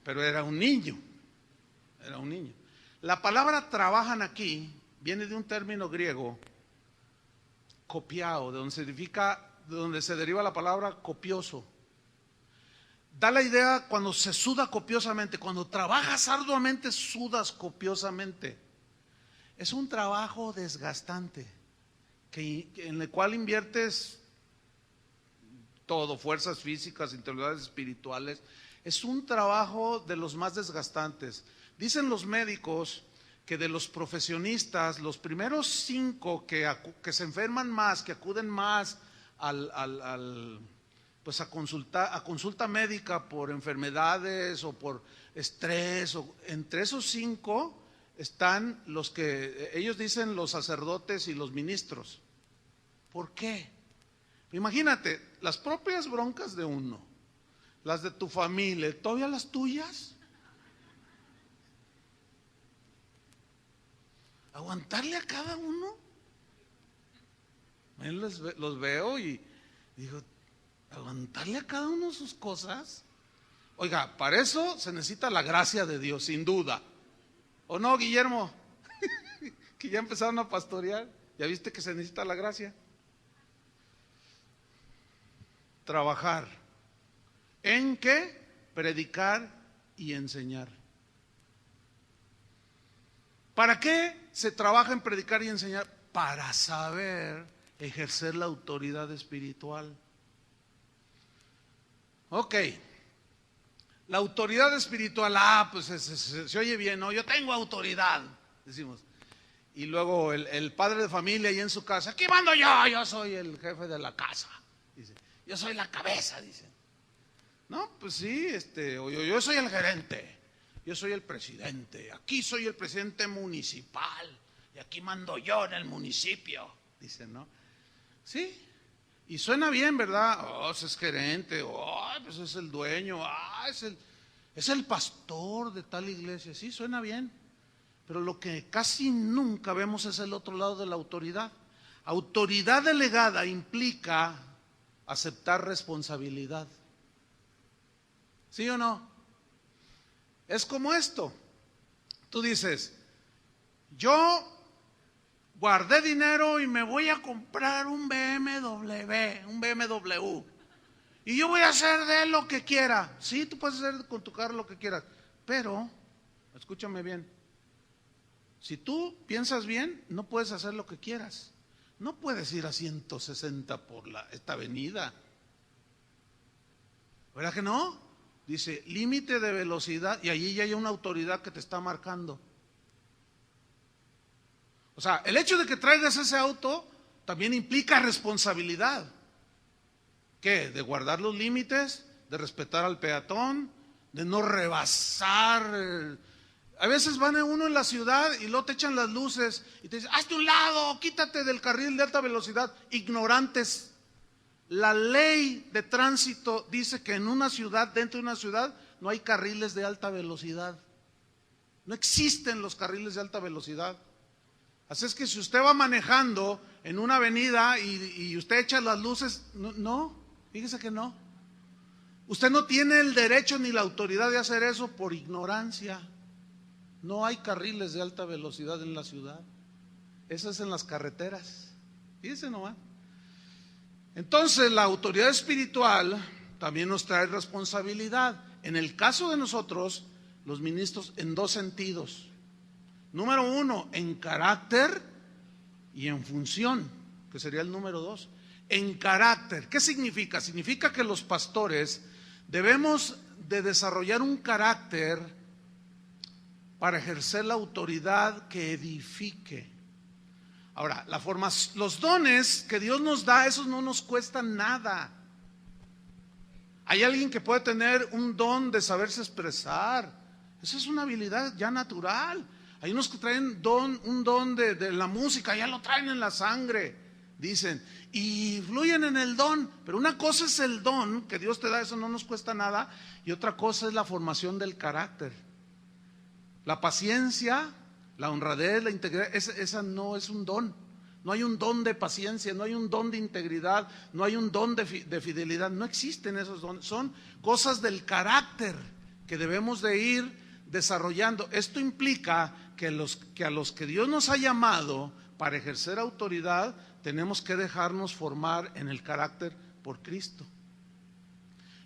Pero era un niño. La palabra trabajan aquí viene de un término griego, copiao, de donde se deriva la palabra copioso. Da la idea cuando se suda copiosamente, cuando trabajas arduamente, sudas copiosamente. Es un trabajo desgastante, en el cual inviertes todo, fuerzas físicas, intelectuales, espirituales. Es un trabajo de los más desgastantes. Dicen los médicos que de los profesionistas, los primeros 5 que se enferman más, que acuden más pues a consulta médica por enfermedades o por estrés, entre esos 5 están los que ellos dicen los sacerdotes y los ministros. ¿Por qué? Imagínate, las propias broncas de uno, las de tu familia, ¿todavía las tuyas? Aguantarle a cada uno. Los veo y digo, aguantarle a cada uno sus cosas. Oiga, para eso se necesita la gracia de Dios, sin duda. ¿O no, Guillermo? Que ya empezaron a pastorear. ¿Ya viste que se necesita la gracia? Trabajar. ¿En qué? Predicar y enseñar. ¿Para qué se trabaja en predicar y enseñar? Para saber ejercer la autoridad espiritual. Ok. La autoridad espiritual, pues se oye bien, ¿no? Yo tengo autoridad, decimos. Y luego el padre de familia ahí en su casa, aquí mando yo soy el jefe de la casa. Dice, yo soy la cabeza, dice. No, pues sí, yo soy el gerente, yo soy el presidente, aquí soy el presidente municipal, y aquí mando yo en el municipio, dice, ¿no? Sí. Y suena bien, ¿verdad? Ese es gerente, pues es el dueño, es el pastor de tal iglesia. Sí, suena bien. Pero lo que casi nunca vemos es el otro lado de la autoridad. Autoridad delegada implica aceptar responsabilidad. ¿Sí o no? Es como esto. Tú dices, yo guardé dinero y me voy a comprar un BMW. Y yo voy a hacer de él lo que quiera. Sí, tú puedes hacer con tu carro lo que quieras. Pero, escúchame bien. Si tú piensas bien, no puedes hacer lo que quieras. No puedes ir a 160 por esta avenida. ¿Verdad que no? Dice, límite de velocidad, y allí ya hay una autoridad que te está marcando. O sea, el hecho de que traigas ese auto también implica responsabilidad. ¿Qué? De guardar los límites, de respetar al peatón, de no rebasar. A veces van uno en la ciudad y luego te echan las luces y te dicen, hazte un lado, quítate del carril de alta velocidad. Ignorantes. La ley de tránsito dice que en una ciudad, dentro de una ciudad, no hay carriles de alta velocidad. No existen los carriles de alta velocidad. Así es que si usted va manejando en una avenida y usted echa las luces, no, fíjese que no. Usted no tiene el derecho ni la autoridad de hacer eso por ignorancia. No hay carriles de alta velocidad en la ciudad. Eso es en las carreteras. Fíjese nomás. Entonces la autoridad espiritual también nos trae responsabilidad. En el caso de nosotros, los ministros, en 2 sentidos. Número 1, en carácter y en función, que sería el número 2. En carácter, ¿qué significa? Significa que los pastores debemos de desarrollar un carácter para ejercer la autoridad que edifique. Ahora, los dones que Dios nos da, esos no nos cuestan nada. Hay alguien que puede tener un don de saberse expresar Esa es una habilidad ya natural. Hay unos que traen un don de la música, ya lo traen en la sangre, dicen, y fluyen en el don. Pero una cosa es el don que Dios te da, eso no nos cuesta nada, y otra cosa es la formación del carácter. La paciencia, la honradez, la integridad, esa no es un don. No hay un don de paciencia, no hay un don de integridad, no hay un don de fidelidad. No existen esos dones, son cosas del carácter que debemos de ir desarrollando. Esto implica que a los que Dios nos ha llamado para ejercer autoridad, tenemos que dejarnos formar en el carácter por Cristo.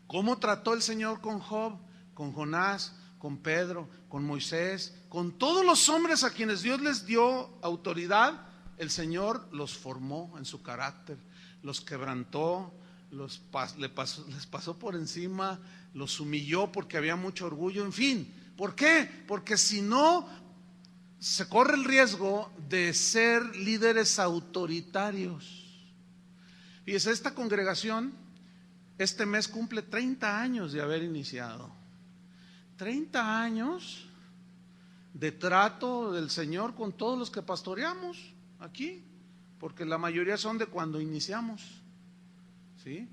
¿Cómo trató el Señor con Job, con Jonás, con Pedro, con Moisés, con todos los hombres a quienes Dios les dio autoridad? El Señor los formó en su carácter, los quebrantó, les pasó por encima, los humilló porque había mucho orgullo, en fin. ¿Por qué? Porque si no, se corre el riesgo de ser líderes autoritarios. Fíjese, esta congregación este mes cumple 30 años de haber iniciado. 30 años de trato del Señor con todos los que pastoreamos aquí, porque la mayoría son de cuando iniciamos, ¿sí?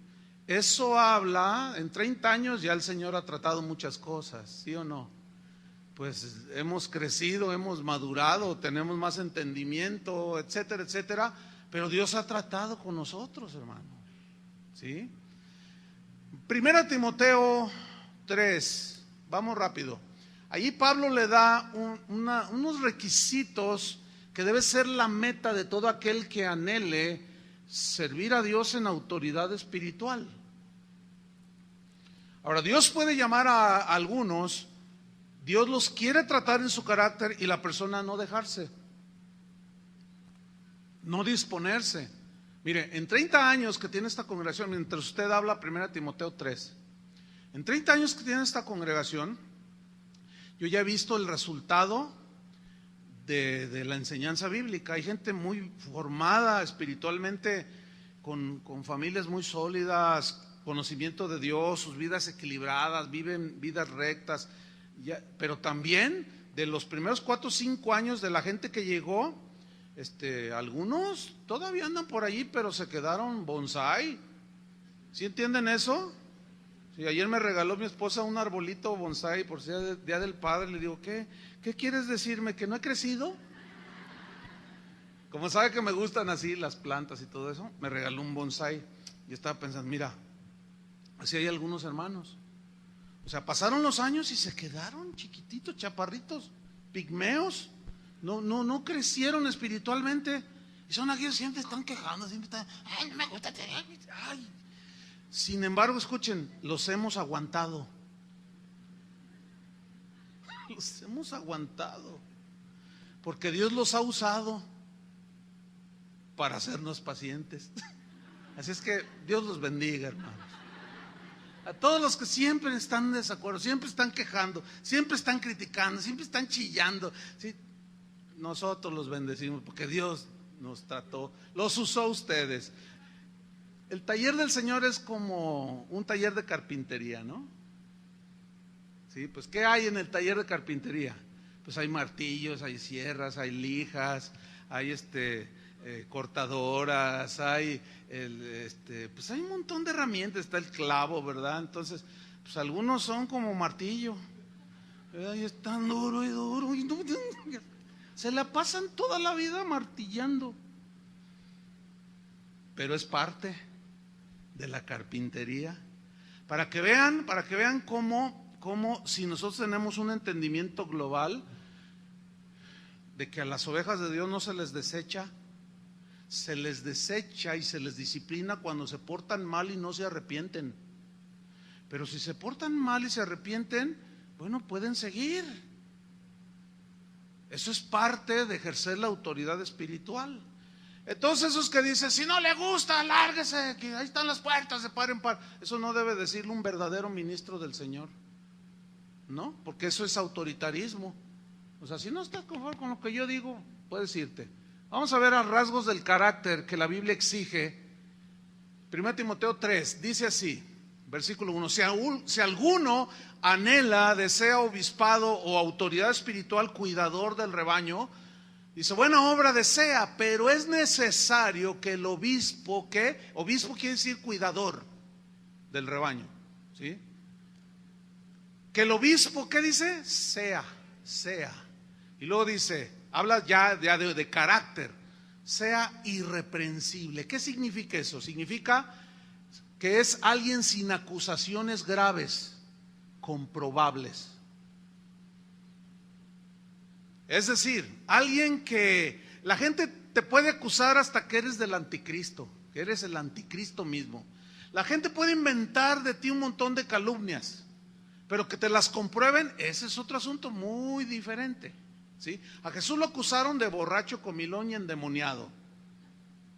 Eso habla, en 30 años ya el Señor ha tratado muchas cosas, ¿sí o no? Pues hemos crecido, hemos madurado, tenemos más entendimiento, etcétera, etcétera, pero Dios ha tratado con nosotros, hermanos, ¿sí? Primera Timoteo 3, vamos rápido. Allí Pablo le da unos requisitos que debe ser la meta de todo aquel que anhele servir a Dios en autoridad espiritual. Ahora, Dios puede llamar a algunos, Dios los quiere tratar en su carácter y la persona no dejarse, no disponerse. Mire, en 30 años que tiene esta congregación, mientras usted habla 1 Timoteo 3, en 30 años que tiene esta congregación, yo ya he visto el resultado de la enseñanza bíblica. Hay gente muy formada espiritualmente, con familias muy sólidas, conocimiento de Dios, sus vidas equilibradas, viven vidas rectas, pero también de los primeros 4 o 5 años de la gente que llegó, algunos todavía andan por allí, pero se quedaron bonsái. ¿Sí entienden eso? Sí, ayer me regaló mi esposa un arbolito bonsái por ser Día del Padre. Le digo, ¿qué quieres decirme? ¿Que no he crecido? Como sabe que me gustan así las plantas y todo eso, me regaló un bonsái. Y estaba pensando, mira, así hay algunos hermanos. O sea, pasaron los años y se quedaron chiquititos, chaparritos, pigmeos. No crecieron espiritualmente. Y son aquellos que siempre están quejando, siempre están, ay, no me gusta, ay. Sin embargo, escuchen, los hemos aguantado. Los hemos aguantado. Porque Dios los ha usado para hacernos pacientes. Así es que Dios los bendiga, hermanos. A todos los que siempre están en desacuerdo, siempre están quejando, siempre están criticando, siempre están chillando, ¿sí? Nosotros los bendecimos porque Dios nos trató, los usó a ustedes. El taller del Señor es como un taller de carpintería, ¿no? Sí, pues ¿qué hay en el taller de carpintería? Pues hay martillos, hay sierras, hay lijas, hay cortadoras, hay pues hay un montón de herramientas, está el clavo, ¿verdad? Entonces, pues algunos son como martillo, y es tan duro y duro, se la pasan toda la vida martillando, pero es parte de la carpintería, para que vean cómo si nosotros tenemos un entendimiento global de que a las ovejas de Dios no se les desecha y se les disciplina cuando se portan mal y no se arrepienten. Pero si se portan mal y se arrepienten, bueno, pueden seguir. Eso es parte de ejercer la autoridad espiritual. Entonces esos que dicen, si no le gusta, lárguese, que ahí están las puertas de par en par. Eso no debe decirlo un verdadero ministro del Señor, ¿no? Porque eso es autoritarismo. O sea, si no estás conforme con lo que yo digo, puedes irte. Vamos a ver a rasgos del carácter que la Biblia exige. 1 Timoteo 3, dice así, Versículo 1. Si alguno anhela, desea obispado o autoridad espiritual, cuidador del rebaño, dice, buena obra desea, pero es necesario que el obispo, ¿qué? Obispo quiere decir cuidador del rebaño, ¿sí? Que el obispo, ¿qué dice? Sea. Y luego dice, habla ya de carácter, sea irreprensible. ¿Qué significa eso? Significa que es alguien sin acusaciones graves, comprobables. Es decir, alguien que la gente te puede acusar hasta que eres del anticristo, que eres el anticristo mismo. La gente puede inventar de ti un montón de calumnias, pero que te las comprueben, ese es otro asunto muy diferente, ¿sí? A Jesús lo acusaron de borracho, comilón y endemoniado.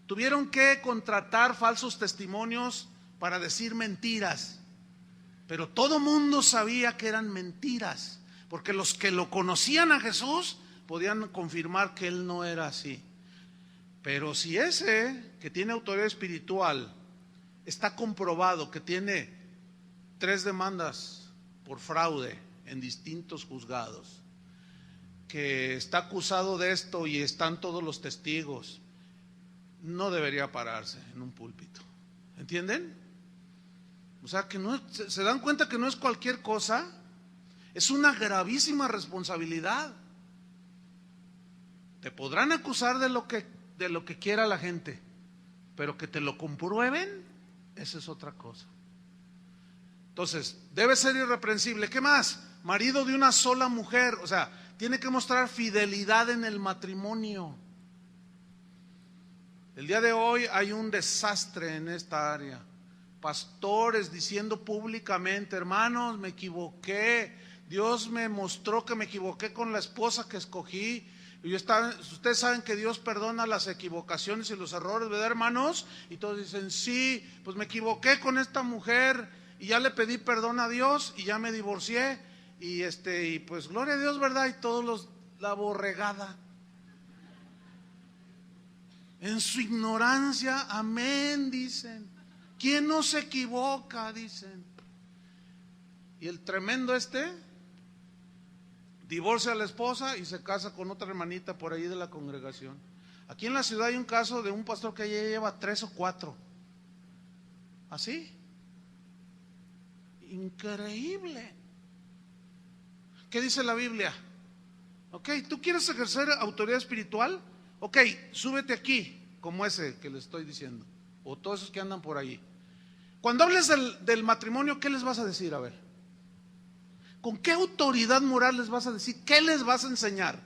Tuvieron que contratar falsos testimonios para decir mentiras, pero todo mundo sabía que eran mentiras, porque los que lo conocían a Jesús podían confirmar que él no era así. Pero si ese que tiene autoridad espiritual está comprobado que tiene 3 demandas por fraude en distintos juzgados, que está acusado de esto y están todos los testigos, no debería pararse en un púlpito. ¿Entienden? O sea, que no, se dan cuenta que no es cualquier cosa, es una gravísima responsabilidad. Te podrán acusar de lo que quiera la gente, pero que te lo comprueben, esa es otra cosa. Entonces, debe ser irreprensible. ¿Qué más? Marido de una sola mujer, o sea, tiene que mostrar fidelidad en el matrimonio. El día de hoy hay un desastre en esta área. Pastores diciendo públicamente, hermanos, me equivoqué, Dios me mostró que me equivoqué con la esposa que escogí. Y ustedes saben que Dios perdona las equivocaciones y los errores, ¿verdad, hermanos? Y todos dicen, sí, pues me equivoqué con esta mujer y ya le pedí perdón a Dios y ya me divorcié y pues gloria a Dios, ¿verdad? Y todos la borregada. En su ignorancia, amén, dicen. ¿Quién no se equivoca? Dicen. Y el tremendo divorcia a la esposa y se casa con otra hermanita por ahí de la congregación. Aquí en la ciudad hay un caso de un pastor que ya lleva 3 o 4. ¿Así? Increíble. ¿Qué dice la Biblia? Ok, ¿tú quieres ejercer autoridad espiritual? Ok, súbete aquí, como ese que les estoy diciendo, o todos esos que andan por ahí. Cuando hables del matrimonio, ¿qué les vas a decir? A ver, ¿con qué autoridad moral les vas a decir? ¿Qué les vas a enseñar?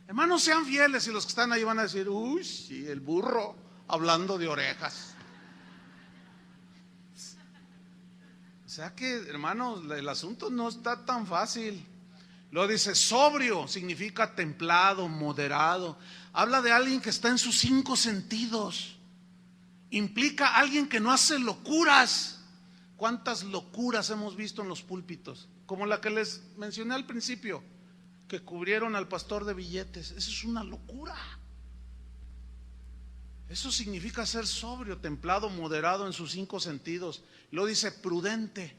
Hermanos, sean fieles, y los que están ahí van a decir, uy, sí, el burro hablando de orejas. O sea que, hermanos, el asunto no está tan fácil. Lo dice sobrio, significa templado, moderado. Habla de alguien que está en sus 5 sentidos. Implica a alguien que no hace locuras. ¿Cuántas locuras hemos visto en los púlpitos? Como la que les mencioné al principio, que cubrieron al pastor de billetes. Eso es una locura. Eso significa ser sobrio, templado, moderado en sus 5 sentidos. Lo dice prudente,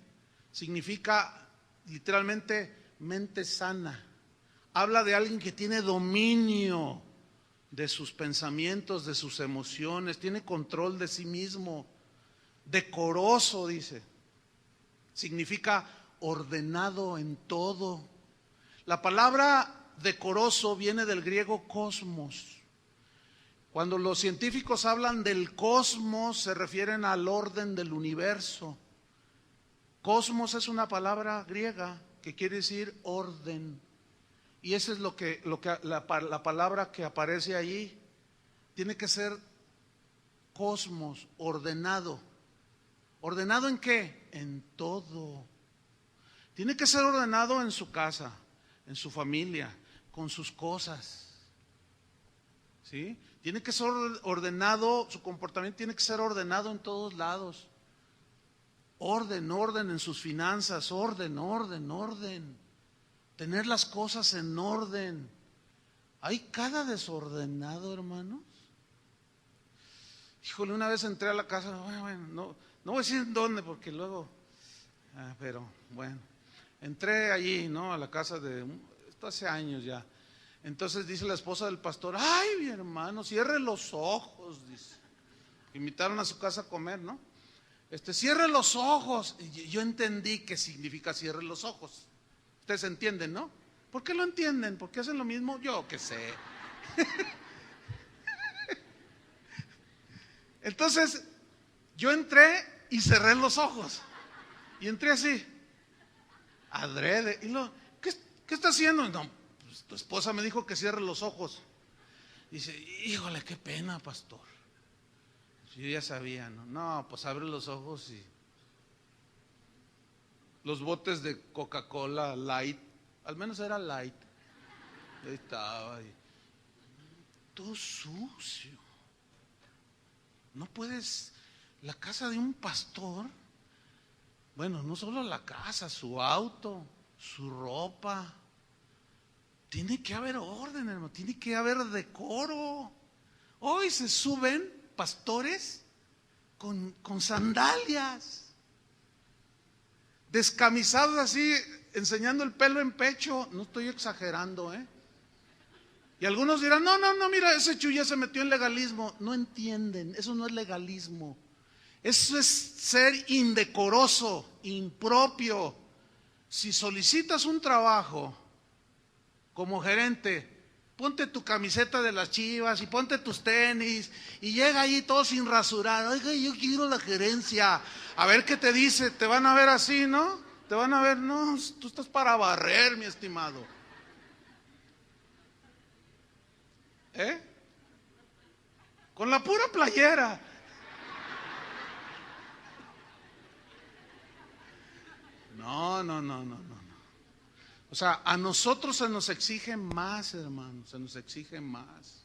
significa literalmente mente sana. Habla de alguien que tiene dominio de sus pensamientos, de sus emociones, tiene control de sí mismo. Decoroso, dice, significa ordenado en todo. La palabra decoroso viene del griego cosmos. Cuando los científicos hablan del cosmos, se refieren al orden del universo. Cosmos es una palabra griega que quiere decir orden. Y esa es la palabra que aparece allí. Tiene que ser cosmos, ordenado. ¿Ordenado en qué? En todo. Tiene que ser ordenado en su casa, en su familia, con sus cosas. ¿Sí? Tiene que ser ordenado, su comportamiento tiene que ser ordenado en todos lados. Orden en sus finanzas, orden. Tener las cosas en orden. Hay cada desordenado, hermanos. Híjole, una vez entré a la casa, bueno, No voy a decir en dónde porque luego, pero bueno, entré allí, ¿no? A la casa esto hace años ya. Entonces dice la esposa del pastor, ay, mi hermano, cierre los ojos, dice. Invitaron a su casa a comer, ¿no? Cierre los ojos. Y yo entendí qué significa cierre los ojos. Ustedes entienden, ¿no? ¿Por qué lo entienden? ¿Por qué hacen lo mismo? Yo qué sé. Entonces, yo entré y cerré los ojos. Y entré así, adrede. Y ¿qué está haciendo? No, pues, tu esposa me dijo que cierre los ojos. Dice, híjole, qué pena, pastor. Yo ya sabía, ¿no? No, pues abre los ojos y los botes de Coca-Cola Light, al menos era Light. Ahí estaba, todo sucio. No puedes, la casa de un pastor, bueno, no solo la casa, su auto, su ropa. Tiene que haber orden, hermano, tiene que haber decoro. Hoy se suben pastores con sandalias, descamisados así, enseñando el pelo en pecho. No estoy exagerando, ¿eh? Y algunos dirán, no, mira, ese Chuy ya se metió en legalismo. No entienden, eso no es legalismo. Eso es ser indecoroso, impropio. Si solicitas un trabajo como gerente, ponte tu camiseta de las Chivas y ponte tus tenis y llega ahí todo sin rasurar. Oiga, yo quiero la gerencia. A ver qué te dice. Te van a ver así, ¿no? Te van a ver, no, tú estás para barrer, mi estimado. Con la pura playera. No. O sea, a nosotros se nos exige más, hermano, se nos exige más.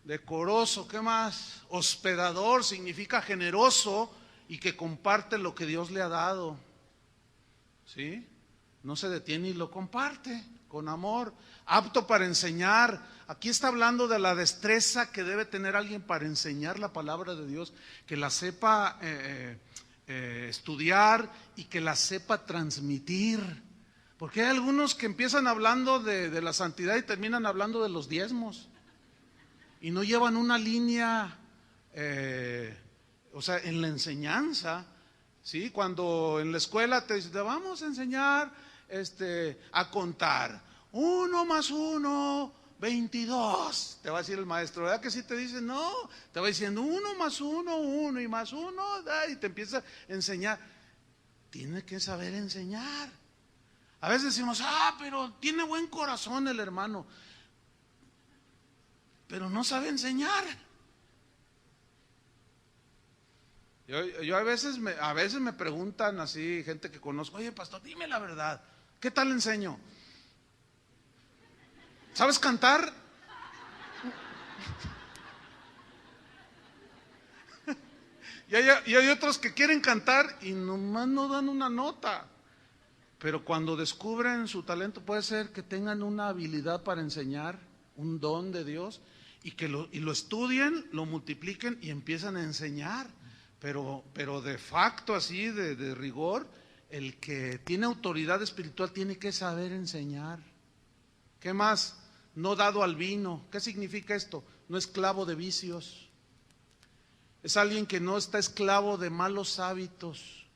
Decoroso, ¿qué más? Hospedador significa generoso y que comparte lo que Dios le ha dado. ¿Sí? No se detiene y lo comparte con amor. Apto para enseñar. Aquí está hablando de la destreza que debe tener alguien para enseñar la palabra de Dios, que la sepa estudiar y que la sepa transmitir. Porque hay algunos que empiezan hablando de la santidad y terminan hablando de los diezmos. Y no llevan una línea, o sea, en la enseñanza, ¿sí? Cuando en la escuela te dicen, te vamos a enseñar a contar. 1 más 1, 22. Te va a decir el maestro, ¿verdad que sí te dice? No, te va diciendo 1 más 1, 1 y más 1, y te empieza a enseñar. Tiene que saber enseñar. A veces decimos, pero tiene buen corazón el hermano, pero no sabe enseñar. Yo a veces me preguntan así, gente que conozco, oye pastor, dime la verdad, ¿qué tal enseño? ¿Sabes cantar? Y hay otros que quieren cantar y nomás no dan una nota. Pero cuando descubren su talento, puede ser que tengan una habilidad para enseñar, un don de Dios, y lo estudien, lo multipliquen y empiezan a enseñar. Pero de facto, así, de rigor, el que tiene autoridad espiritual tiene que saber enseñar. ¿Qué más? No dado al vino. ¿Qué significa esto? No esclavo de vicios. Es alguien que no está esclavo de malos hábitos.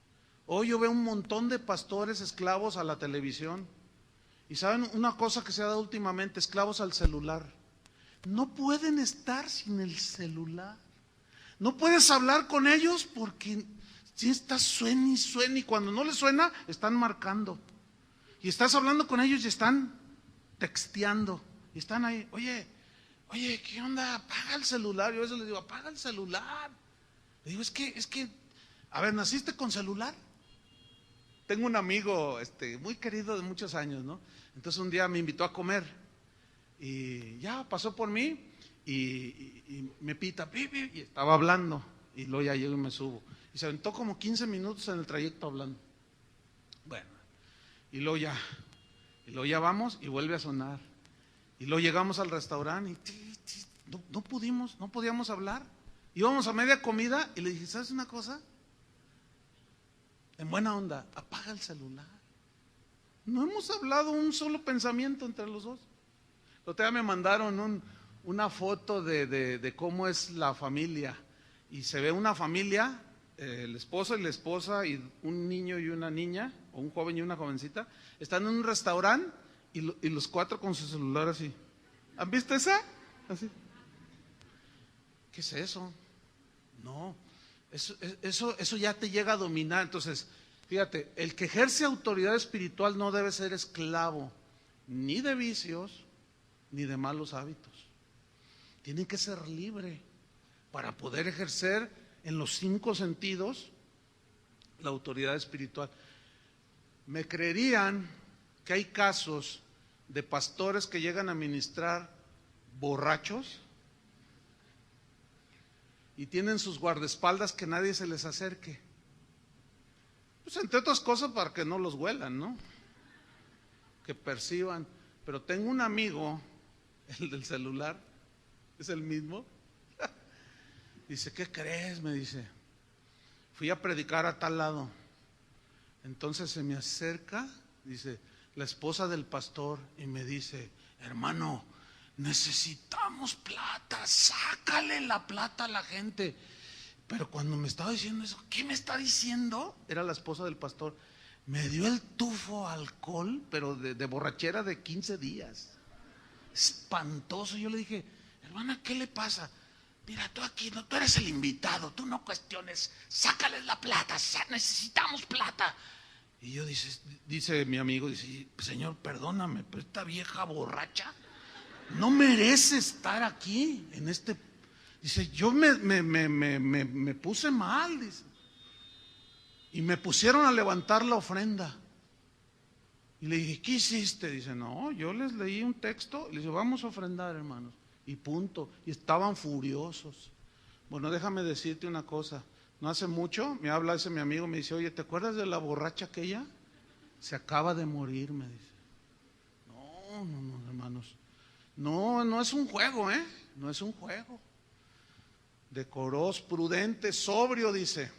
Hoy yo veo un montón de pastores esclavos a la televisión. Y saben una cosa que se ha dado últimamente, esclavos al celular. No pueden estar sin el celular. No puedes hablar con ellos porque si estás suena y suena, y cuando no les suena están marcando. Y estás hablando con ellos y están texteando. Y están ahí, oye, ¿qué onda? Apaga el celular. Yo a veces les digo, apaga el celular. Le digo, es que, a ver, ¿naciste con celular? Tengo un amigo muy querido de muchos años, ¿no? Entonces un día me invitó a comer y ya pasó por mí y me pita, y estaba hablando y luego ya llego y me subo. Y se aventó como 15 minutos en el trayecto hablando. Bueno, y luego ya vamos y vuelve a sonar. Y luego llegamos al restaurante y no podíamos hablar. Íbamos a media comida y le dije, ¿sabes una cosa? En buena onda, apaga el celular. No hemos hablado un solo pensamiento entre los dos. El otro día me mandaron una foto de cómo es la familia. Y se ve una familia, el esposo y la esposa y un niño y una niña, o un joven y una jovencita, están en un restaurante y los cuatro con su celular así. ¿Han visto esa? Así. ¿Qué es eso? No, eso ya te llega a dominar. Entonces, fíjate, el que ejerce autoridad espiritual no debe ser esclavo ni de vicios ni de malos hábitos. Tiene que ser libre para poder ejercer en los 5 sentidos la autoridad espiritual. ¿Me creerían que hay casos de pastores que llegan a ministrar borrachos y tienen sus guardaespaldas que nadie se les acerque? Pues entre otras cosas para que no los huelan, ¿no? Que perciban. Pero tengo un amigo, el del celular, es el mismo. Dice, ¿qué crees? Me dice, fui a predicar a tal lado. Entonces se me acerca, dice, la esposa del pastor y me dice, hermano, necesitamos plata, sácale la plata a la gente. Pero cuando me estaba diciendo eso, ¿qué me está diciendo? Era la esposa del pastor. Me dio el tufo alcohol, pero de borrachera de 15 días. Espantoso. Yo le dije, hermana, ¿qué le pasa? Mira, tú aquí, no, tú eres el invitado, tú no cuestiones, sácales la plata, necesitamos plata. Y yo dice mi amigo, dice, Señor, perdóname, pero esta vieja borracha no merece estar aquí, en este. Dice, yo me puse mal, dice. Y me pusieron a levantar la ofrenda. Y le dije, ¿qué hiciste? Dice, no, yo les leí un texto. Le dije, vamos a ofrendar, hermanos. Y punto. Y estaban furiosos. Bueno, déjame decirte una cosa. No hace mucho me habla ese mi amigo, me dice, oye, ¿te acuerdas de la borracha aquella? Se acaba de morir, me dice. No, hermanos. No es un juego, no es un juego. Decoroso, prudente, sobrio, dice.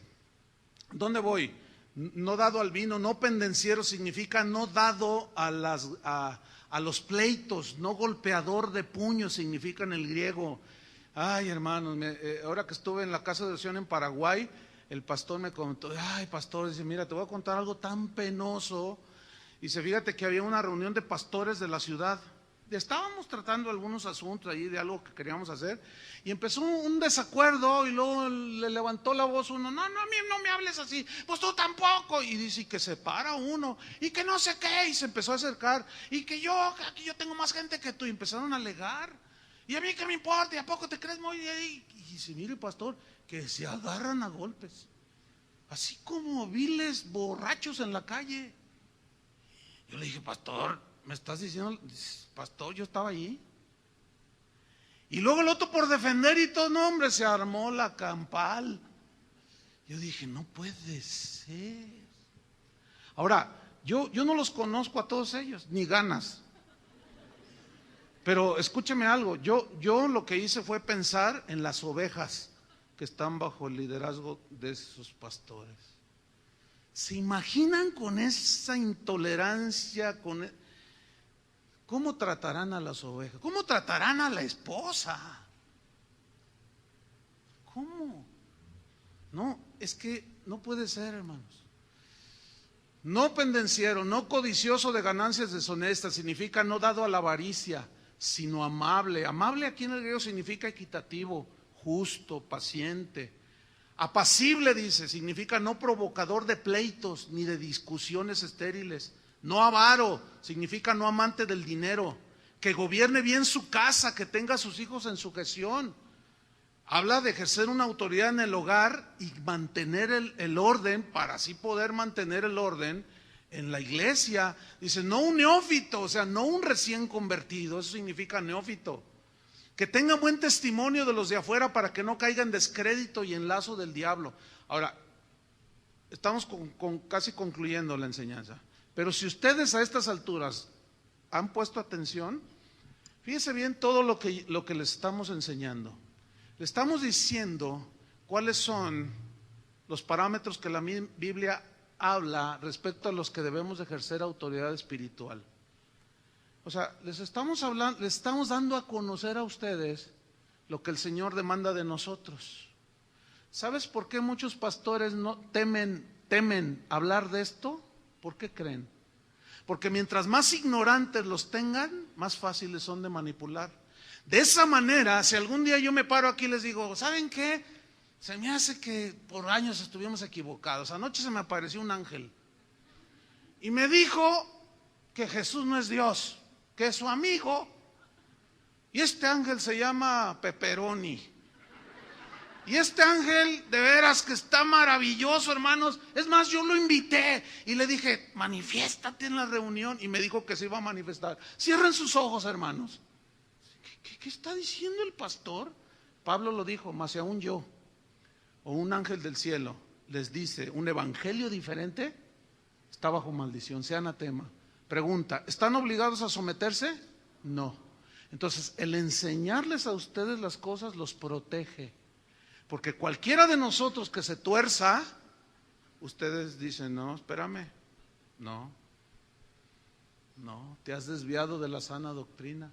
¿Dónde voy? No dado al vino, no pendenciero, significa no dado a los pleitos, no golpeador de puños, significa en el griego. Ay, hermanos, ahora que estuve en la casa de oración en Paraguay, el pastor me comentó, ay, pastor, dice, mira, te voy a contar algo tan penoso. Dice, fíjate que había una reunión de pastores de la ciudad. Estábamos tratando algunos asuntos allí de algo que queríamos hacer y empezó un desacuerdo y luego le levantó la voz uno, no, a mí no me hables así, pues tú tampoco. Y dice, y que se para uno y que no sé qué, y se empezó a acercar y que aquí yo tengo más gente que tú, y empezaron a alegar. Y a mí qué me importa, ¿y a poco te crees muy ahí? Y dice, mire pastor, que se agarran a golpes, así como viles borrachos en la calle. Yo le dije, pastor, ¿me estás diciendo? Pastor, yo estaba allí. Y luego el otro por defender y todo, no, hombre, se armó la campal. Yo dije, no puede ser. Ahora, yo no los conozco a todos ellos, ni ganas. Pero escúcheme algo, yo lo que hice fue pensar en las ovejas que están bajo el liderazgo de esos pastores. ¿Se imaginan con esa intolerancia, cómo tratarán a las ovejas? ¿Cómo tratarán a la esposa? ¿Cómo? No, es que no puede ser, hermanos. No pendenciero, no codicioso de ganancias deshonestas, significa no dado a la avaricia, sino amable. Amable aquí en el griego significa equitativo, justo, paciente. Apacible, dice, significa no provocador de pleitos ni de discusiones estériles. No avaro, significa no amante del dinero. Que gobierne bien su casa, que tenga a sus hijos en sujeción. Habla de ejercer una autoridad en el hogar y mantener el orden, para así poder mantener el orden en la iglesia. Dice, no un neófito, o sea, no un recién convertido, eso significa neófito. Que tenga buen testimonio de los de afuera para que no caiga en descrédito y en lazo del diablo. Ahora, estamos casi concluyendo la enseñanza. Pero si ustedes a estas alturas han puesto atención, fíjense bien todo lo que les estamos enseñando. Le estamos diciendo cuáles son los parámetros que la Biblia habla respecto a los que debemos ejercer autoridad espiritual. O sea, les estamos dando a conocer a ustedes lo que el Señor demanda de nosotros. ¿Sabes por qué muchos pastores no temen hablar de esto? ¿Por qué creen? Porque mientras más ignorantes los tengan, más fáciles son de manipular. De esa manera, si algún día yo me paro aquí y les digo, ¿saben qué? Se me hace que por años estuvimos equivocados. Anoche se me apareció un ángel y me dijo que Jesús no es Dios, que es su amigo. Y este ángel se llama Pepperoni. Y este ángel de veras que está maravilloso, hermanos. Es más, yo lo invité y le dije, manifiéstate en la reunión. Y me dijo que se iba a manifestar. Cierren sus ojos, hermanos. ¿Qué está diciendo el pastor? Pablo lo dijo, mas si aún yo o un ángel del cielo les dice un evangelio diferente, está bajo maldición, sea anatema. Pregunta, ¿están obligados a someterse? No. Entonces, el enseñarles a ustedes las cosas los protege. Porque cualquiera de nosotros que se tuerza, ustedes dicen, no, espérame, no, te has desviado de la sana doctrina.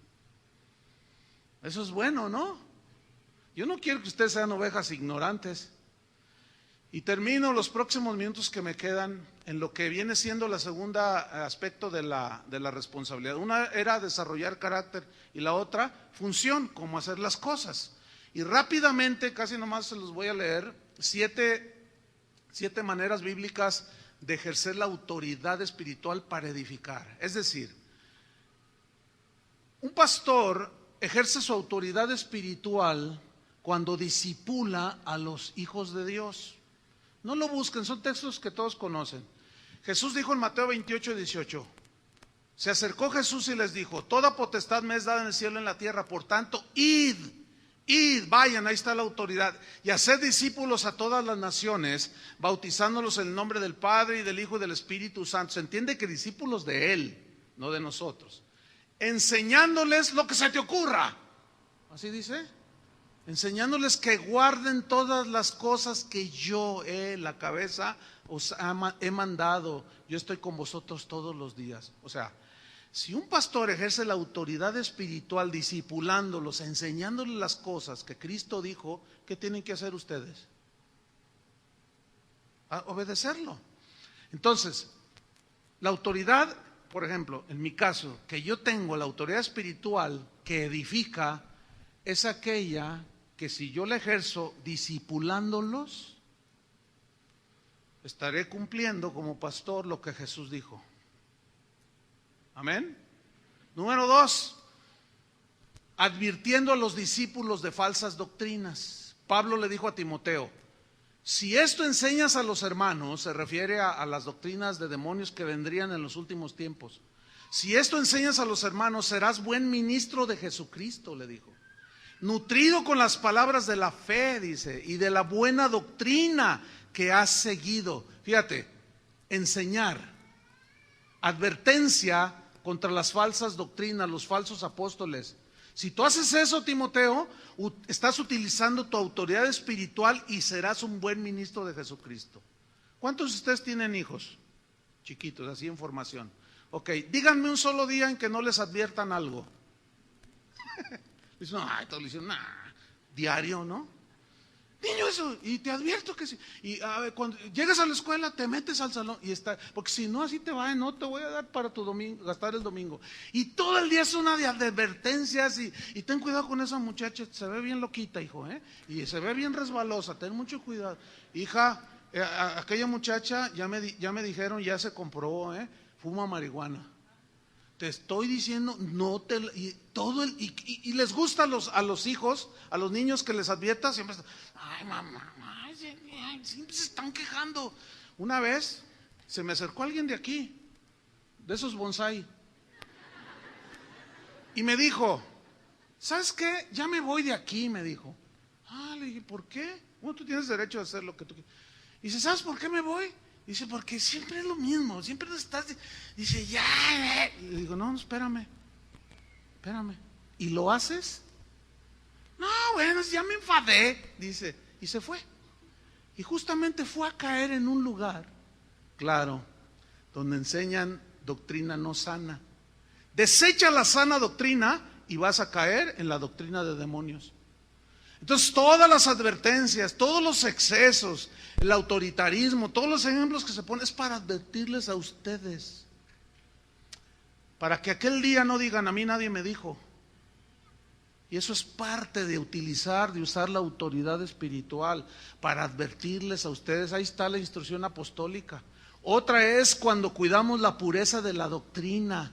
Eso es bueno, ¿no? Yo no quiero que ustedes sean ovejas ignorantes. Y termino los próximos minutos que me quedan en lo que viene siendo la segunda aspecto de la responsabilidad. Una era desarrollar carácter y la otra función, cómo hacer las cosas. Y rápidamente, casi nomás se los voy a leer, siete maneras bíblicas de ejercer la autoridad espiritual para edificar. Es decir, un pastor ejerce su autoridad espiritual cuando discipula a los hijos de Dios. No lo busquen, son textos que todos conocen. Jesús dijo en Mateo 28:18, se acercó Jesús y les dijo, toda potestad me es dada en el cielo y en la tierra, por tanto, id, vayan, ahí está la autoridad, y haced discípulos a todas las naciones, bautizándolos en el nombre del Padre y del Hijo y del Espíritu Santo. Se entiende que discípulos de Él, no de nosotros. Enseñándoles lo que se te ocurra. ¿Así dice? Enseñándoles que guarden todas las cosas que yo, la cabeza, os he mandado. Yo estoy con vosotros todos los días. O sea, si un pastor ejerce la autoridad espiritual discipulándolos, enseñándoles las cosas que Cristo dijo, ¿qué tienen que hacer ustedes? Obedecerlo. Entonces, la autoridad, por ejemplo, en mi caso, que yo tengo la autoridad espiritual que edifica, es aquella que si yo la ejerzo discipulándolos, estaré cumpliendo como pastor lo que Jesús dijo. Amén. Número 2, advirtiendo a los discípulos de falsas doctrinas. Pablo le dijo a Timoteo, si esto enseñas a los hermanos, se refiere a las doctrinas de demonios que vendrían en los últimos tiempos. Si esto enseñas a los hermanos, serás buen ministro de Jesucristo, le dijo. Nutrido con las palabras de la fe, dice, y de la buena doctrina que has seguido. Fíjate, enseñar, advertencia contra las falsas doctrinas, los falsos apóstoles. Si tú haces eso, Timoteo, estás utilizando tu autoridad espiritual y serás un buen ministro de Jesucristo. ¿Cuántos de ustedes tienen hijos chiquitos, así en formación? Ok, díganme un solo día en que no les adviertan algo. Dicen, ay, todos le dicen, nah, diario, ¿no? Niño, eso, y te advierto que sí. Y a ver, cuando llegas a la escuela, te metes al salón y está, porque si no, así te va, no te voy a dar para tu domingo, gastar el domingo. Y todo el día es una de advertencias y ten cuidado con esa muchacha, se ve bien loquita, hijo, y se ve bien resbalosa, ten mucho cuidado. Hija, aquella muchacha, ya me dijeron, ya se comprobó, fuma marihuana. Te estoy diciendo, no te y les gusta a los hijos, a los niños que les advierta, siempre están, ay mamá, siempre se están quejando. Una vez se me acercó alguien de aquí, de esos bonsai, y me dijo, ¿sabes qué? Ya me voy de aquí, me dijo. Le dije, ¿por qué? Bueno, tú tienes derecho a hacer lo que tú quieras. Y dice, ¿sabes por qué me voy? Dice, porque siempre es lo mismo, siempre estás. Dice, ya. Y le digo, no, espérame. ¿Y lo haces? No, bueno, ya me enfadé, dice, y se fue. Y justamente fue a caer en un lugar, claro, donde enseñan doctrina no sana. Desecha la sana doctrina y vas a caer en la doctrina de demonios. Entonces todas las advertencias, todos los excesos, el autoritarismo, todos los ejemplos que se ponen es para advertirles a ustedes, para que aquel día no digan, a mí nadie me dijo. Y eso es parte de usar la autoridad espiritual para advertirles a ustedes. Ahí está la instrucción apostólica. Otra es cuando cuidamos la pureza de la doctrina,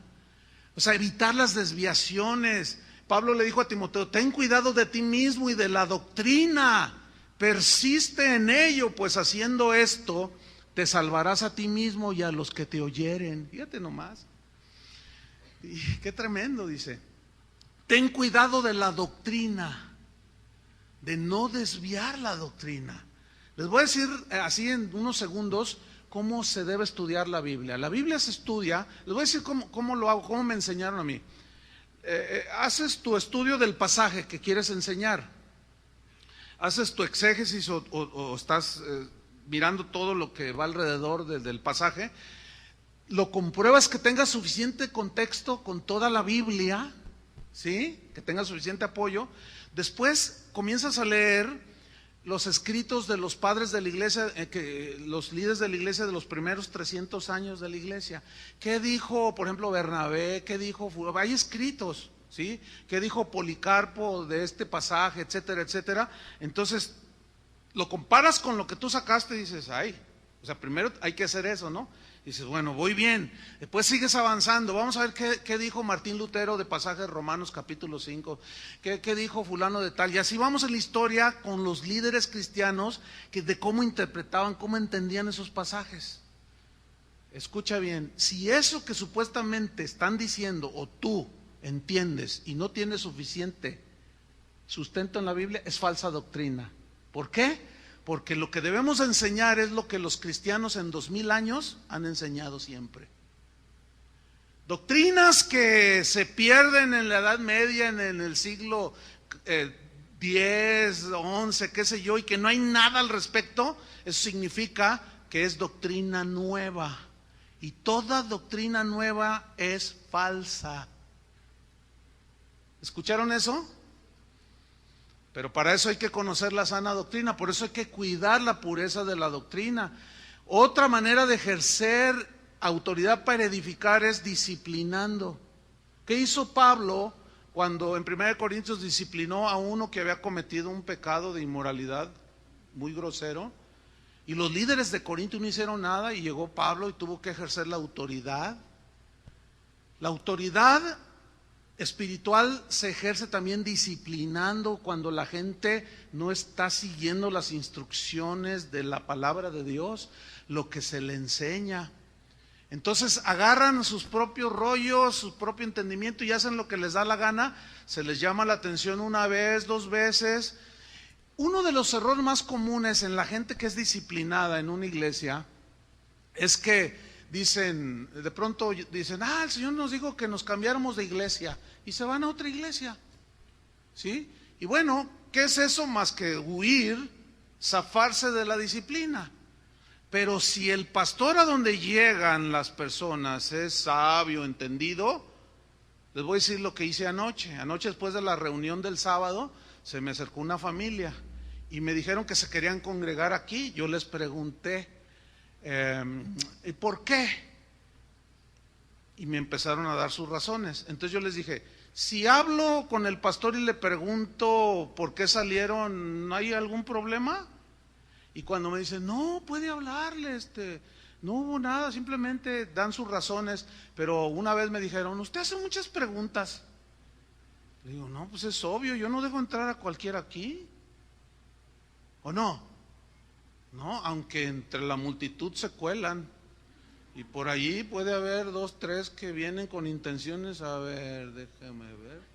o sea, evitar las desviaciones. Pablo le dijo a Timoteo, ten cuidado de ti mismo y de la doctrina, persiste en ello, pues haciendo esto te salvarás a ti mismo y a los que te oyeren. Fíjate nomás, y qué tremendo, dice, ten cuidado de la doctrina, de no desviar la doctrina. Les voy a decir así en unos segundos cómo se debe estudiar la Biblia. La Biblia se estudia, les voy a decir cómo lo hago, cómo me enseñaron a mí. Haces tu estudio del pasaje que quieres enseñar, haces tu exégesis o estás mirando todo lo que va alrededor del pasaje, lo compruebas que tenga suficiente contexto con toda la Biblia, ¿sí? Que tenga suficiente apoyo. Después comienzas a leer los escritos de los padres de la iglesia, los líderes de la iglesia de los primeros 300 años de la iglesia. ¿Qué dijo, por ejemplo, Bernabé? ¿Qué dijo? Hay escritos, ¿sí? ¿Qué dijo Policarpo de este pasaje, etcétera, etcétera? Entonces, lo comparas con lo que tú sacaste y dices, ay, o sea, primero hay que hacer eso, ¿no? Y dices, bueno, voy bien. Después sigues avanzando. Vamos a ver qué dijo Martín Lutero de pasaje de Romanos capítulo 5. ¿Qué dijo fulano de tal? Y así vamos en la historia con los líderes cristianos de cómo interpretaban, cómo entendían esos pasajes. Escucha bien, si eso que supuestamente están diciendo o tú entiendes y no tienes suficiente sustento en la Biblia, es falsa doctrina. ¿Por qué? Porque lo que debemos enseñar es lo que los cristianos en 2000 años han enseñado siempre. Doctrinas que se pierden en la Edad Media, en el siglo X, XI, qué sé yo, y que no hay nada al respecto, eso significa que es doctrina nueva. Y toda doctrina nueva es falsa. ¿Escucharon eso? Pero para eso hay que conocer la sana doctrina, por eso hay que cuidar la pureza de la doctrina. Otra manera de ejercer autoridad para edificar es disciplinando. ¿Qué hizo Pablo cuando en 1 Corintios disciplinó a uno que había cometido un pecado de inmoralidad muy grosero? Y los líderes de Corinto no hicieron nada y llegó Pablo y tuvo que ejercer la autoridad. La autoridad espiritual se ejerce también disciplinando cuando la gente no está siguiendo las instrucciones de la palabra de Dios, lo que se le enseña. Entonces agarran sus propios rollos, su propio entendimiento y hacen lo que les da la gana. Se les llama la atención una vez, dos veces. Uno de los errores más comunes en la gente que es disciplinada en una iglesia es que de pronto dicen, el Señor nos dijo que nos cambiáramos de iglesia y se van a otra iglesia, ¿sí? Y bueno, ¿qué es eso más que huir, zafarse de la disciplina? Pero si el pastor a donde llegan las personas es sabio, entendido, les voy a decir lo que hice anoche. Anoche, después de la reunión del sábado, se me acercó una familia y me dijeron que se querían congregar aquí. Yo les pregunté, ¿y por qué? Y me empezaron a dar sus razones. Entonces yo les dije, si hablo con el pastor y le pregunto por qué salieron, ¿no hay algún problema? Y cuando me dicen, no, puede hablarle, no hubo nada, simplemente dan sus razones. Pero una vez me dijeron, usted hace muchas preguntas. Le digo, no, pues es obvio, yo no dejo entrar a cualquiera aquí. ¿O no? No, aunque entre la multitud se cuelan. Y por allí puede haber 2, 3 que vienen con intenciones, a ver, déjame ver.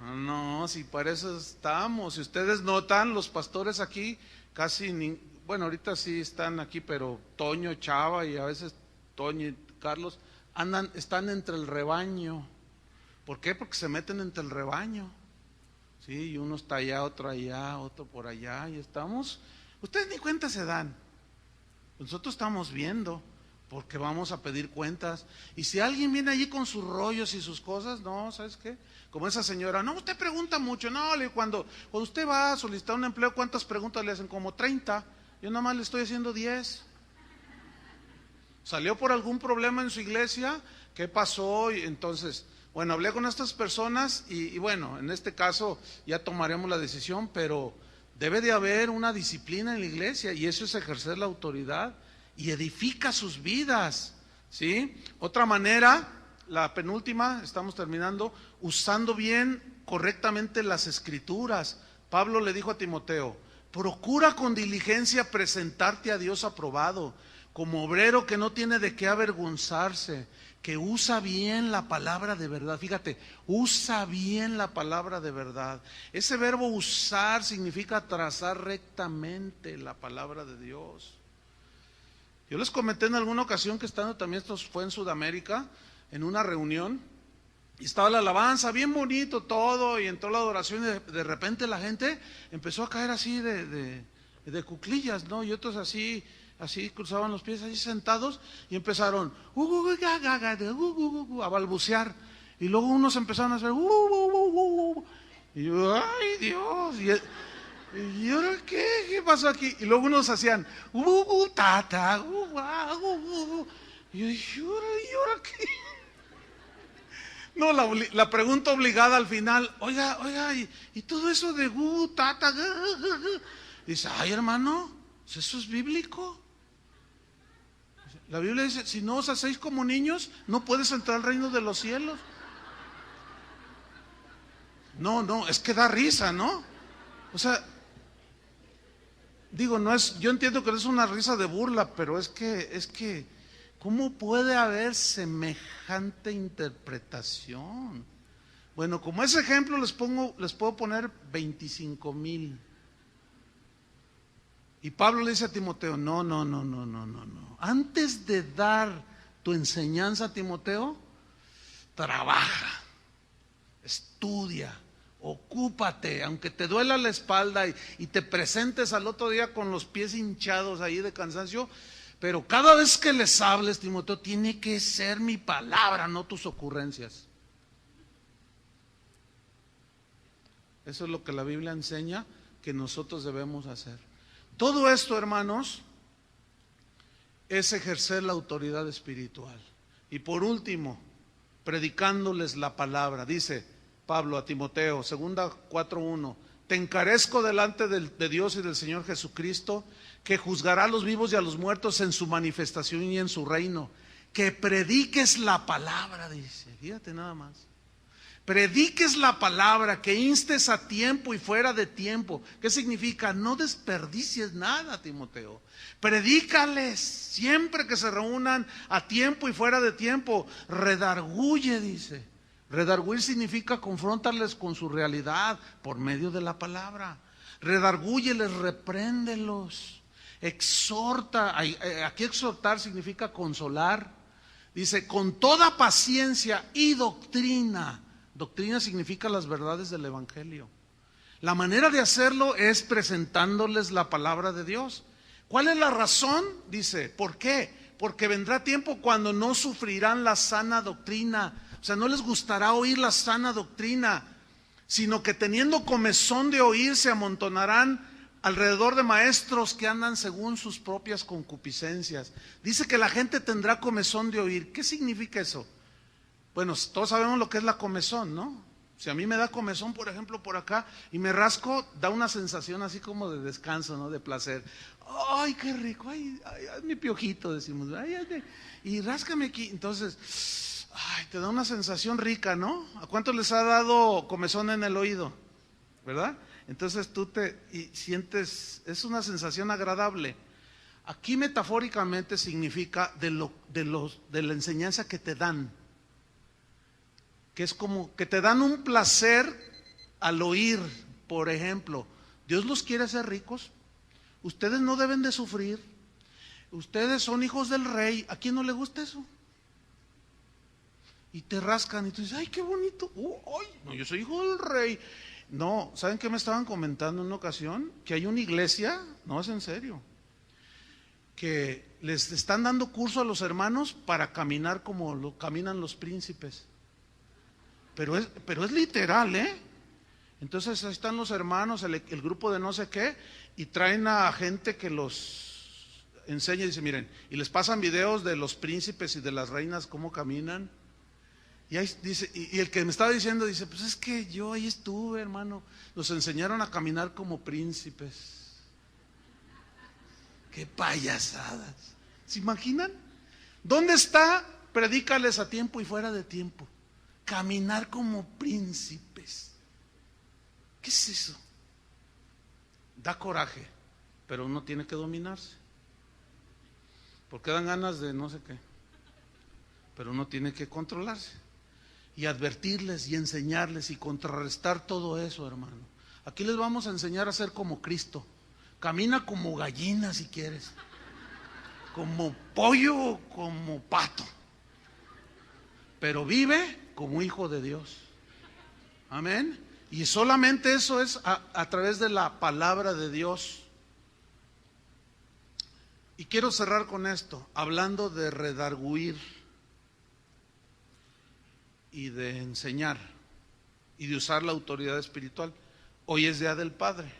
No, si para eso estamos. Si ustedes notan, los pastores aquí casi, bueno, ahorita sí están aquí, pero Toño, Chava y a veces Toño y Carlos están entre el rebaño. ¿Por qué? Porque se meten entre el rebaño, Sí, y uno está allá, otro allá, otro por allá, y estamos, ustedes ni cuenta se dan. Nosotros estamos viendo, porque vamos a pedir cuentas. Y si alguien viene allí con sus rollos y sus cosas, no, ¿sabes qué? Como esa señora, no, usted pregunta mucho. No, cuando usted va a solicitar un empleo, ¿cuántas preguntas le hacen? Como 30. Yo nada más le estoy haciendo 10. ¿Salió por algún problema en su iglesia? ¿Qué pasó? Y entonces, bueno, hablé con estas personas y bueno, en este caso ya tomaremos la decisión, pero debe de haber una disciplina en la iglesia y eso es ejercer la autoridad y edifica sus vidas, ¿sí? Otra manera, la penúltima, estamos terminando, usando bien, correctamente las escrituras. Pablo le dijo a Timoteo, procura con diligencia presentarte a Dios aprobado, como obrero que no tiene de qué avergonzarse, que usa bien la palabra de verdad. Fíjate, usa bien la palabra de verdad. Ese verbo usar significa trazar rectamente la palabra de Dios. Yo les comenté en alguna ocasión que estando también, esto fue en Sudamérica, en una reunión, y estaba la alabanza, bien bonito todo, y entró la adoración, y de repente la gente empezó a caer así de cuclillas, ¿no? Y otros así cruzaban los pies, así sentados, y empezaron a balbucear, y luego unos empezaron a hacer y yo, ay Dios, ¿y ahora qué pasó aquí? Y luego unos hacían tata, y yo dije, ¿y ahora qué? No, la pregunta obligada al final, oiga, y todo eso de tata, dice, ay hermano, ¿eso es bíblico? La Biblia dice, si no os hacéis como niños, no puedes entrar al reino de los cielos. No, es que da risa, ¿no? O sea, digo, yo entiendo que no es una risa de burla, pero es que, ¿cómo puede haber semejante interpretación? Bueno, como ese ejemplo les puedo poner 25,000. Y Pablo le dice a Timoteo, no. Antes de dar tu enseñanza a Timoteo, trabaja, estudia, ocúpate, aunque te duela la espalda y te presentes al otro día con los pies hinchados ahí de cansancio, pero cada vez que les hables, Timoteo, tiene que ser mi palabra, no tus ocurrencias. Eso es lo que la Biblia enseña que nosotros debemos hacer. Todo esto, hermanos, es ejercer la autoridad espiritual. Y por último, predicándoles la palabra. Dice Pablo a Timoteo, 2 4:1, te encarezco delante de Dios y del Señor Jesucristo, que juzgará a los vivos y a los muertos en su manifestación y en su reino. Que prediques la palabra, dice, fíjate nada más. Prediques la palabra, que instes a tiempo y fuera de tiempo. ¿Qué significa? No desperdicies nada, Timoteo. Predícales siempre que se reúnan, a tiempo y fuera de tiempo. Redarguye, dice. Redarguir significa confrontarles con su realidad por medio de la palabra. Redárgúyeles, repréndelos, exhorta. Aquí exhortar significa consolar. Dice, con toda paciencia y doctrina. Doctrina significa las verdades del Evangelio. La manera de hacerlo es presentándoles la palabra de Dios. ¿Cuál es la razón? Dice, ¿por qué? Porque vendrá tiempo cuando no sufrirán la sana doctrina. O sea, no les gustará oír la sana doctrina, sino que teniendo comezón de oír, se amontonarán alrededor de maestros que andan según sus propias concupiscencias. Dice que la gente tendrá comezón de oír. ¿Qué significa eso? Bueno, todos sabemos lo que es la comezón, ¿no? Si a mí me da comezón, por ejemplo, por acá, y me rasco, da una sensación así como de descanso, ¿no? De placer. ¡Ay, qué rico! ¡Ay, mi piojito! Decimos. Y ráscame aquí. Entonces, ay, te da una sensación rica, ¿no? ¿A cuántos les ha dado comezón en el oído? ¿Verdad? Entonces tú y sientes, es una sensación agradable. Aquí metafóricamente significa de la enseñanza que te dan. Que es como que te dan un placer al oír. Por ejemplo, Dios los quiere hacer ricos, ustedes no deben de sufrir, ustedes son hijos del rey. ¿A quién no le gusta eso? Y te rascan y tú dices, ay, qué bonito, ay, no, yo soy hijo del rey, No, ¿saben qué me estaban comentando en una ocasión? Que hay una iglesia, no es en serio, que les están dando curso a los hermanos para caminar como lo caminan los príncipes. Pero es literal, ¿eh? Entonces ahí están los hermanos, el grupo de no sé qué, y traen a gente que los enseña y dice, miren, y les pasan videos de los príncipes y de las reinas cómo caminan. Y ahí dice, y el que me estaba diciendo dice, pues es que yo ahí estuve, hermano, nos enseñaron a caminar como príncipes. Qué payasadas. ¿Se imaginan? ¿Dónde está? Predícales a tiempo y fuera de tiempo. Caminar como príncipes. ¿Qué es eso? Da coraje, pero uno tiene que dominarse. Porque dan ganas de no sé qué. Pero uno tiene que controlarse. Y advertirles y enseñarles y contrarrestar todo eso, hermano. Aquí les vamos a enseñar a ser como Cristo. Camina como gallina si quieres. Como pollo o como pato. Pero vive como hijo de Dios. Amén. Y solamente eso es a través de la palabra de Dios. Y quiero cerrar con esto, hablando de redarguir y de enseñar y de usar la autoridad espiritual. Hoy es Día del Padre.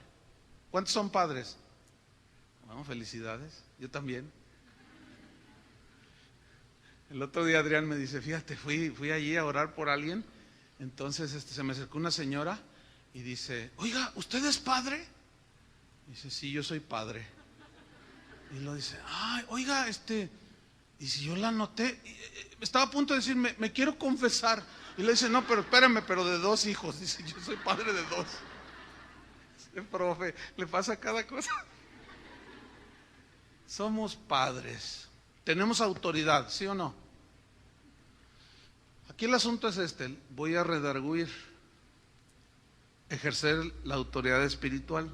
¿Cuántos son padres? Bueno, felicidades, yo también. El otro día Adrián me dice, fíjate, fui allí a orar por alguien, entonces se me acercó una señora y dice, oiga, ¿usted es padre? Dice, sí, yo soy padre. Y lo dice, ay, oiga, y si yo la noté, estaba a punto de decir, me quiero confesar. Y le dice, no, pero espérame, pero de 2 hijos. Dice, yo soy padre de 2. Profe, le pasa cada cosa. Somos padres. Tenemos autoridad, ¿sí o no? Aquí el asunto es voy a redarguir, ejercer la autoridad espiritual.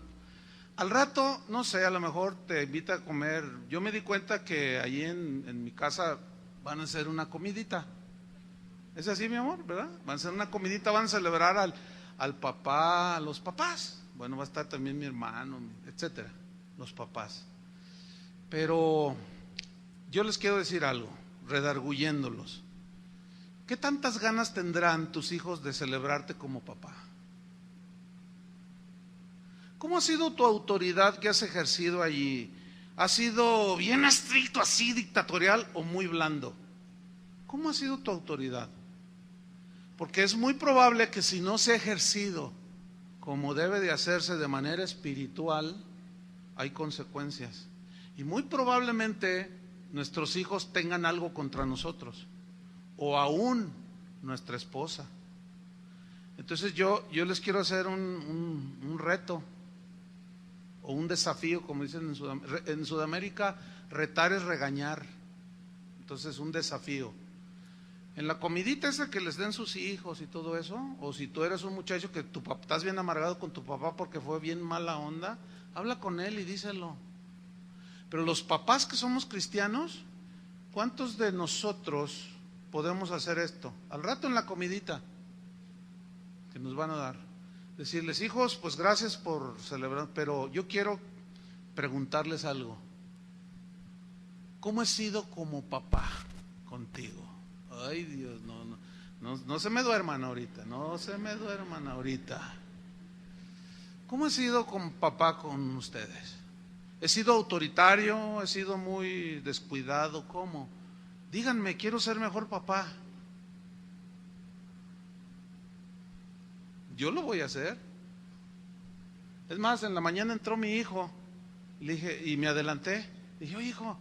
Al rato, no sé, a lo mejor te invita a comer. Yo me di cuenta que allí en mi casa van a hacer una comidita. ¿Es así, mi amor? ¿Verdad? Van a hacer una comidita, van a celebrar al papá, a los papás. Bueno, va a estar también mi hermano, etcétera, los papás. Pero yo les quiero decir algo, redarguyéndolos. ¿Qué tantas ganas tendrán tus hijos de celebrarte como papá? ¿Cómo ha sido tu autoridad que has ejercido allí? ¿Ha sido bien estricto, así dictatorial o muy blando? ¿Cómo ha sido tu autoridad? Porque es muy probable que si no se ha ejercido como debe de hacerse de manera espiritual, hay consecuencias. Y muy probablemente nuestros hijos tengan algo contra nosotros, o aún nuestra esposa. Entonces yo les quiero hacer un reto, o un desafío, como dicen en Sudamérica, retar es regañar. Entonces un desafío. En la comidita esa que les den sus hijos y todo eso, o si tú eres un muchacho que estás bien amargado con tu papá porque fue bien mala onda, habla con él y díselo. Pero los papás que somos cristianos, ¿cuántos de nosotros podemos hacer esto? Al rato en la comidita que nos van a dar, decirles, hijos, pues gracias por celebrar, pero yo quiero preguntarles algo. ¿Cómo he sido como papá contigo? Ay, Dios, no se me duerman ahorita, no se me duerman ahorita. ¿Cómo he sido como papá con ustedes? ¿He sido autoritario? ¿He sido muy descuidado? ¿Cómo? Díganme, quiero ser mejor papá. Yo lo voy a hacer. Es más, en la mañana entró mi hijo, le dije, y me adelanté. Dije, oye, hijo,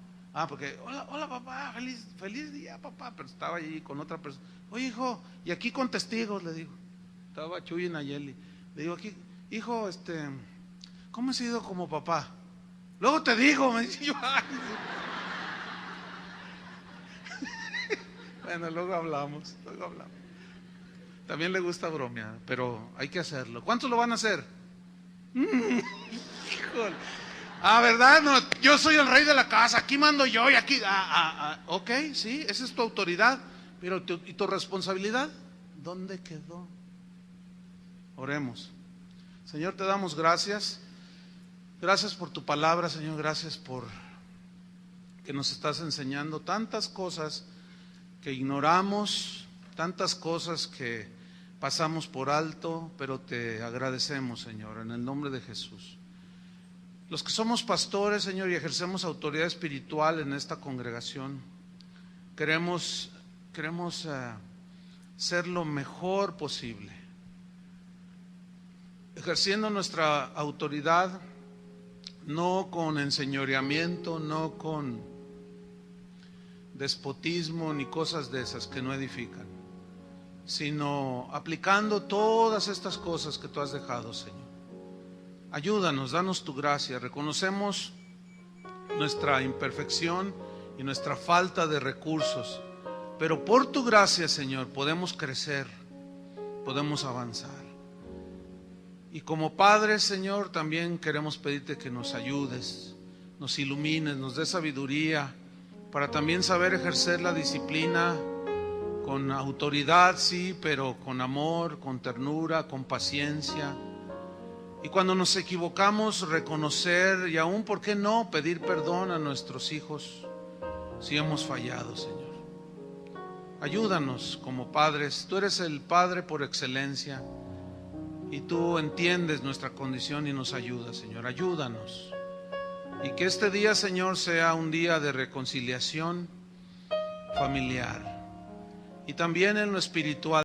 porque, hola papá, feliz día papá, pero estaba allí con otra persona. Oye, hijo, y aquí con testigos, le digo. Estaba Chuy y Nayeli. Le digo, aquí, hijo, ¿cómo he sido como papá? Luego te digo, me dice yo. Ay, sí. Bueno, luego hablamos. También le gusta bromear, pero hay que hacerlo. ¿Cuántos lo van a hacer? Híjole. ¿Verdad? No, yo soy el rey de la casa, aquí mando yo y aquí. Ok, sí, esa es tu autoridad, pero ¿y tu responsabilidad? ¿Dónde quedó? Oremos. Señor, te damos gracias. Gracias por tu palabra, Señor. Gracias por que nos estás enseñando tantas cosas que ignoramos, tantas cosas que pasamos por alto, pero te agradecemos, Señor, en el nombre de Jesús. Los que somos pastores, Señor, y ejercemos autoridad espiritual en esta congregación, queremos ser lo mejor posible, ejerciendo nuestra autoridad, no con enseñoreamiento, no con despotismo ni cosas de esas que no edifican, sino aplicando todas estas cosas que tú has dejado, Señor. Ayúdanos, danos tu gracia. Reconocemos nuestra imperfección y nuestra falta de recursos, pero por tu gracia, Señor, podemos crecer, podemos avanzar. Y como padres, Señor, también queremos pedirte que nos ayudes, nos ilumines, nos des sabiduría para también saber ejercer la disciplina con autoridad, sí, pero con amor, con ternura, con paciencia. Y cuando nos equivocamos, reconocer y aún, ¿por qué no?, pedir perdón a nuestros hijos si hemos fallado, Señor. Ayúdanos como padres. Tú eres el Padre por excelencia y tú entiendes nuestra condición y nos ayudas, Señor. Ayúdanos. Y que este día, Señor, sea un día de reconciliación familiar y también en lo espiritual.